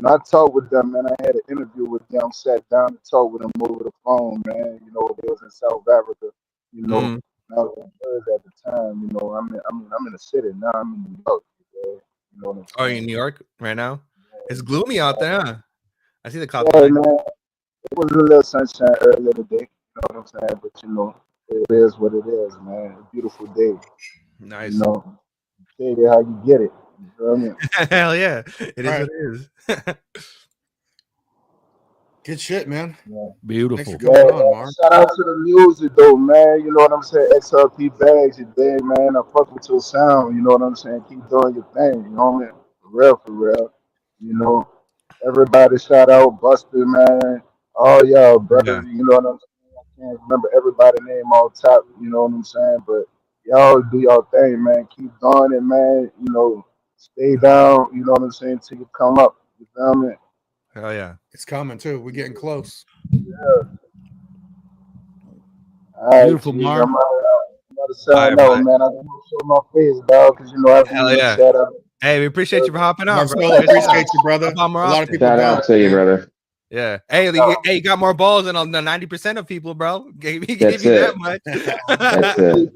I talked with them, man. I had an interview with them, sat down and talked with them over the phone, man. They was in South Africa, and I was in Jersey at the time. I'm in the city now. I'm in New York. You know what I'm saying? Oh, you're in New York right now? It's gloomy out there, huh? I see the clouds. Yeah, man. It was a little sunshine earlier today. You know what I'm saying? But it is what it is, man. A beautiful day. Nice. Say it how you get it. You know what I mean? Hell yeah. It is what it is. Good shit, man. Beautiful. Thanks for coming on, Mark. Shout out to the music, though, man. You know what I'm saying? XRP bags, you dig, man. I fuck with your sound. You know what I'm saying? Keep doing your thing. You know what I mean? For real. Everybody shout out Buster, man. All y'all brothers. You know what I'm saying? I can't remember everybody's name on top. You know what I'm saying? But y'all do y'all thing, man. Keep doing it, man. Stay down. You know what I'm saying? Till you come up. You feel me? Hell yeah. It's coming too. We're getting close. Yeah. All right, Beautiful, Mark. I'm about to sign out, man. I don't want to show my face, dog, because I Hell yeah. chat up. Hey, we appreciate you for hopping on, bro. Appreciate you, brother. A lot of people shout out to you, brother. Yeah. Hey, you got more balls than the 90% of people, bro. Gave you That's that it. much. That's it.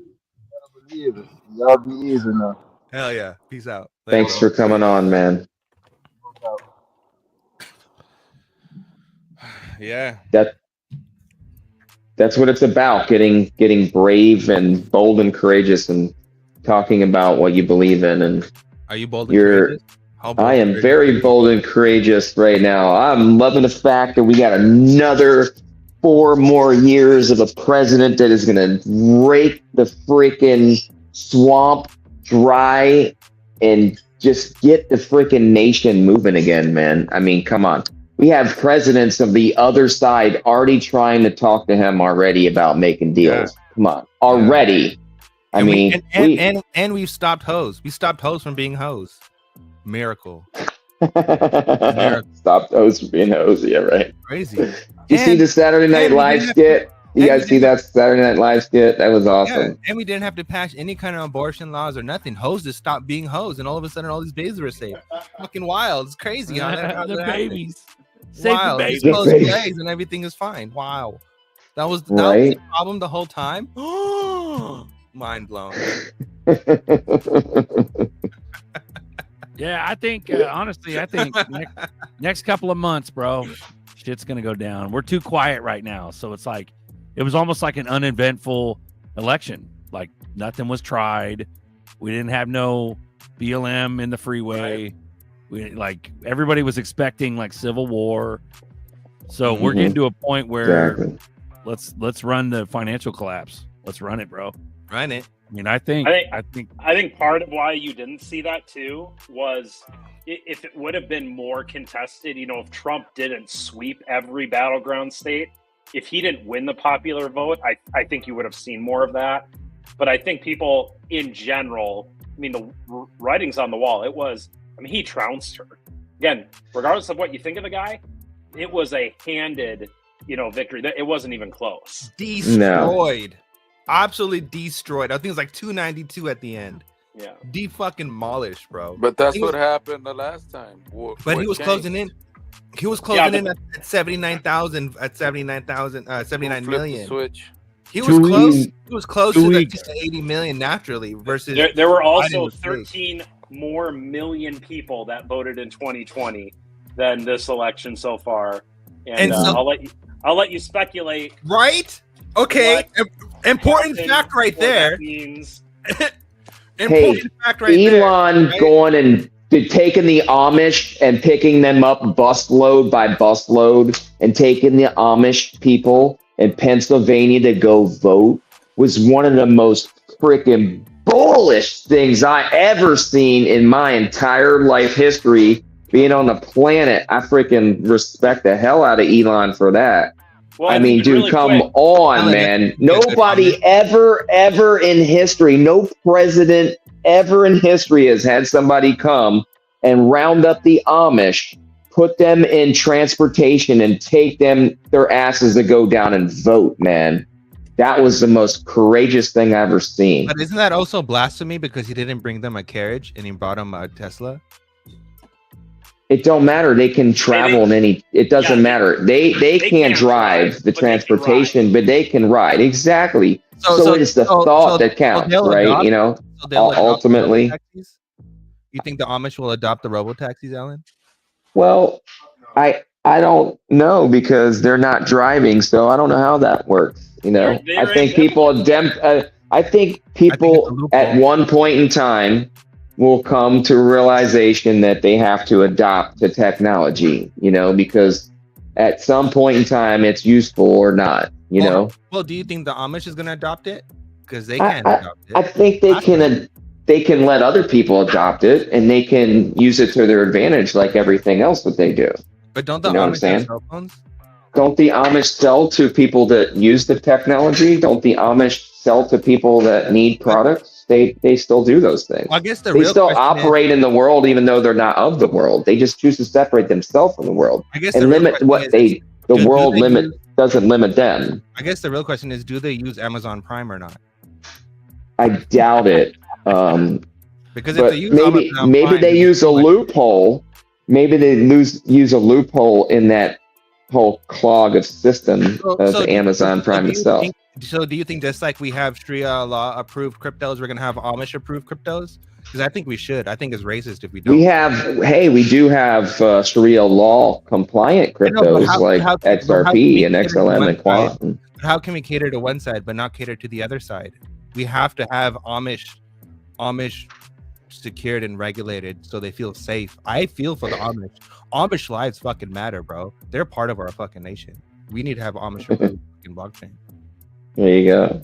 Y'all be easy now. Hell yeah. Peace out. Thanks for coming on, man. Yeah. That's what it's about, getting brave and bold and courageous and talking about what you believe in. And are you bold and courageous? I am very bold and courageous right now. I'm loving the fact that we got another 4 more years of a president that is going to rake the freaking swamp dry and just get the freaking nation moving again, man. I mean, come on. We have presidents of the other side already trying to talk to him already about making deals. Yeah. Come on, already. Yeah. I mean, we've stopped hoes. We stopped hoes from being hoes. Miracle. Stopped hoes from being hoes. Yeah, right. Crazy. You see the Saturday Night Live skit? You guys see that Saturday Night Live skit? That was awesome. Yeah, and we didn't have to pass any kind of abortion laws or nothing. Hoes just stopped being hoes, and all of a sudden, all these babies were saved. Fucking wild. It's crazy. The babies. Wow. Just close plays and everything is fine. Wow. That was the problem the whole time. Mind blown. Yeah, I think honestly, next couple of months, bro, shit's gonna go down. We're too quiet right now, so it's like it was almost like an uneventful election. Like nothing was tried. We didn't have no BLM in the freeway. Like everybody was expecting like civil war. So we're getting to a point where let's run the financial collapse. Let's run it, bro. Run it. I mean, I think part of why you didn't see that too was if it would have been more contested, you know, if Trump didn't sweep every battleground state, if he didn't win the popular vote, I think you would have seen more of that. But I think people in general, I mean, the writing's on the wall. He trounced her. Again, regardless of what you think of the guy, it was a handed, victory. It wasn't even close. Destroyed. No. Absolutely destroyed. I think it was like 292 at the end. Yeah. De-fucking-molished, bro. But that's what happened the last time. But he was closing in. He was closing in at 79,000, at 79 million. Switch. He was close. He was close to the 80 million naturally versus. There were also 13 more million people that voted in 2020 than this election so far, and so, I'll let you speculate. Right? Okay. Important fact right there. Elon going and taking the Amish and picking them up busload by busload and taking the Amish people in Pennsylvania to go vote was one of the most freaking bullish things I ever seen in my entire life history being on the planet. I freaking respect the hell out of Elon for that. Well, I mean, dude, really come on, man. Nobody ever in history, no president ever in history has had somebody come and round up the Amish, put them in transportation and take their asses to go down and vote, man. That was the most courageous thing I've ever seen. But isn't that also blasphemy because he didn't bring them a carriage and he brought them a Tesla? It don't matter. They can travel it doesn't matter. They can't drive the transportation, but they can ride. Exactly. So it's the thought that counts, right? Ultimately. You think the Amish will adopt the robo-taxis, Alan? Well, I don't know because they're not driving, so I don't know how that works. I think people at one point in time will come to a realization that they have to adopt the technology, because at some point in time it's useful or not, Well, do you think the Amish is going to adopt it? Because they can't adopt it. I think they can let other people adopt it and they can use it to their advantage like everything else that they do. But don't the Amish have cell phones? Don't the Amish sell to people that use the technology? Don't the Amish sell to people that need products? They still do those things. Well, I guess they still operate in the world, even though they're not of the world. They just choose to separate themselves from the world and limit what the world doesn't limit them. I guess the real question is, do they use Amazon Prime or not? I doubt it. Because if they use maybe they use a loophole. Maybe they use a loophole in that whole clog of system of Amazon Prime itself. Do you think just like we have Sharia law approved cryptos, we're gonna have Amish approved cryptos? Because I think we should. I think it's racist if we don't. We do have Sharia law compliant cryptos like XRP and XLM and Quantum. How can we cater to one side but not cater to the other side? We have to have Amish secured and regulated so they feel safe. I feel for the Amish. Amish lives fucking matter, bro. They're part of our fucking nation. We need to have Amish fucking blockchain. There you go.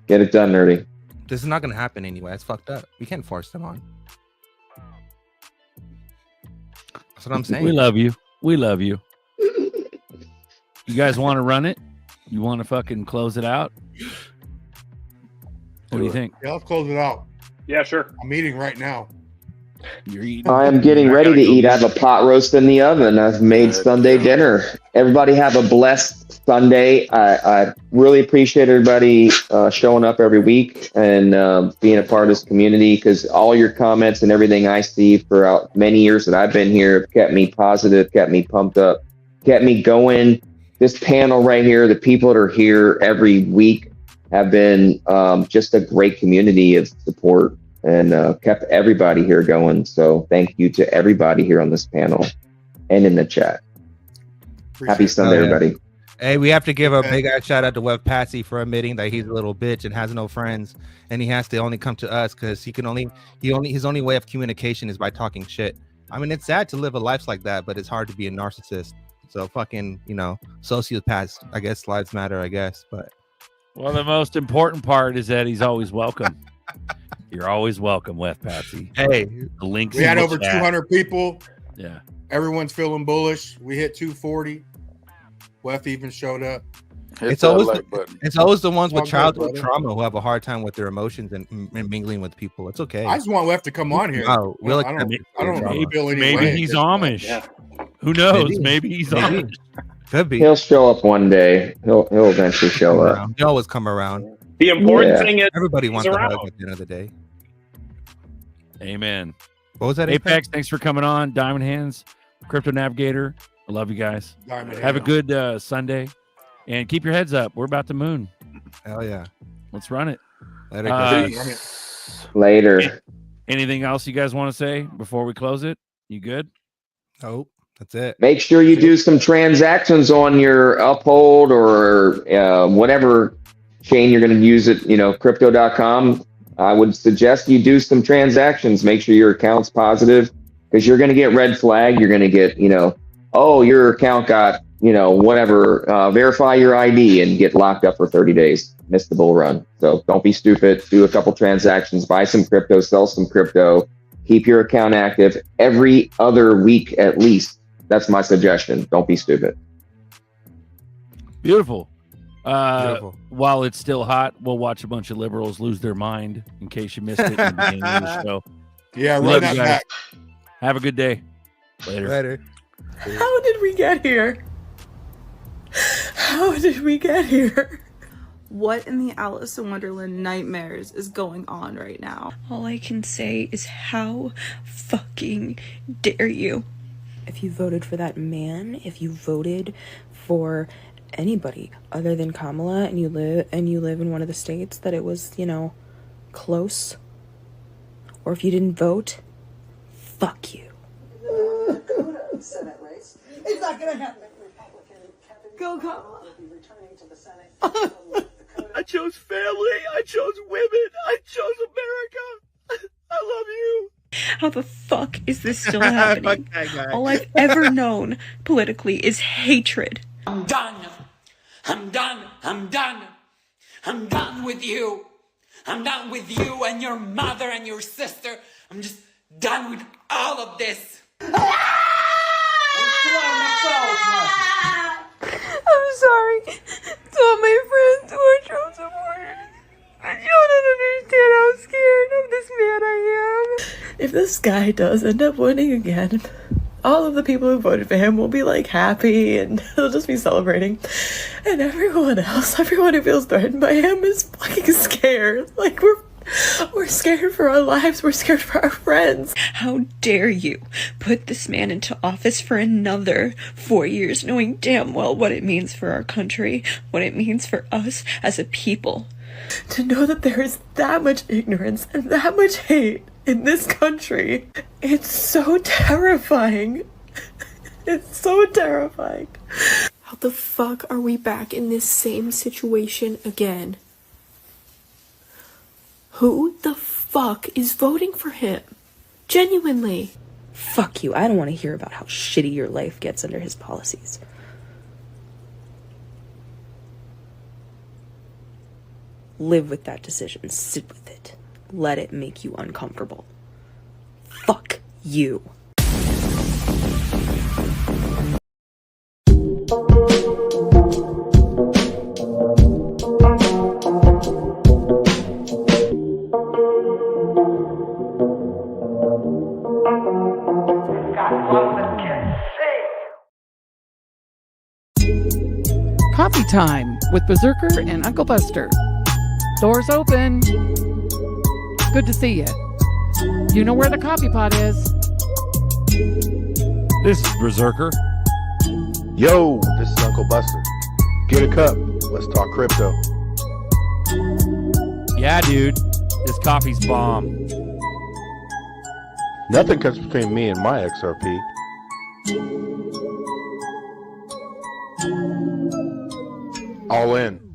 Get it done, nerdy. This is not gonna happen anyway. It's fucked up. We can't force them on. That's what I'm saying. We love you. We love you. You guys want to run it? You want to fucking close it out? What do you think? Yeah, let's close it out. Yeah, sure. I'm eating right now. You're eating. I am getting ready to eat. I have a pot roast in the oven. I've made Sunday dinner. Everybody have a blessed Sunday. I really appreciate everybody showing up every week and being a part of this community, because all your comments and everything I see throughout many years that I've been here have kept me positive, kept me pumped up, kept me going. This panel right here, the people that are here every week have been just a great community of support and kept everybody here going. So thank you to everybody here on this panel and in the chat. Happy Sunday, everybody. Hey, we have to give a big ass shout out to Web Patsy for admitting that he's a little bitch and has no friends, and he has to only come to us because his only way of communication is by talking shit. I mean, it's sad to live a life like that, but it's hard to be a narcissist. So fucking, sociopaths, I guess lives matter, I guess. But well, the most important part is that he's always welcome. You're always welcome, Web Patsy. Hey, the links. We had over 200 people. Yeah. Everyone's feeling bullish. We hit 240. Wef even showed up. It's always the ones with childhood trauma who have a hard time with their emotions and mingling with people. It's okay. I just want Wef to come on here. Oh, I don't feel any maybe way. he's Amish. Yeah. Who knows? Maybe he's Amish. Could be. He'll show up one day. He'll eventually show up. He always come around. The important thing is everybody wants to around. hug at the end of the day. Amen. What was that? Apex, thanks for coming on. Diamond Hands, Crypto Navigator. I love you guys. Have a good Sunday. And keep your heads up. We're about to moon. Hell yeah. Let's run it. Later. Anything else you guys want to say before we close it? You good? Nope. That's it. Make sure you do some transactions on your Uphold or whatever chain you're going to use it, crypto.com. I would suggest you do some transactions. Make sure your account's positive, because you're going to get red flag. You're going to get, oh, your account got, whatever, verify your ID and get locked up for 30 days. Miss the bull run. So don't be stupid. Do a couple transactions, buy some crypto, sell some crypto, keep your account active every other week at least. That's my suggestion. Don't be stupid. Beautiful. While it's still hot, we'll watch a bunch of liberals lose their mind in case you missed it in the beginning of the show. Yeah, run that back. Have a good day. Later. How did we get here? How did we get here? What in the Alice in Wonderland nightmares is going on right now? All I can say is how fucking dare you? If you voted for that man, if you voted for anybody other than Kamala and you live in one of the states that it was, close, or if you didn't vote, fuck you. Senate race. It's not gonna happen. Go Kamala. I chose family. I chose women. I chose America. I love you. How the fuck is this still happening? All I've ever known politically is hatred. I'm done. I'm done. I'm done. I'm done with you. I'm done with you and your mother and your sister. I'm just done with all of this. I'm sorry to all my friends who are Trump supporters. But you don't understand how scared of this man I am. If this guy does end up winning again, all of the people who voted for him will be happy and they'll just be celebrating. And everyone else, everyone who feels threatened by him is fucking scared. We're scared for our lives. We're scared for our friends. How dare you put this man into office for another 4 years, knowing damn well what it means for our country, what it means for us as a people. To know that there is that much ignorance and that much hate in this country, it's so terrifying. It's so terrifying. How the fuck are we back in this same situation again? Who the fuck is voting for him? Genuinely. Fuck you. I don't want to hear about how shitty your life gets under his policies. Live with that decision. Sit with it. Let it make you uncomfortable. Fuck you. Coffee time with Berserker and Uncle Buster. Doors open. Good to see you. You know where the coffee pot is. This is Berserker. Yo, this is Uncle Buster. Get a cup. Let's talk crypto. Yeah, dude. This coffee's bomb. Nothing comes between me and my XRP. All in.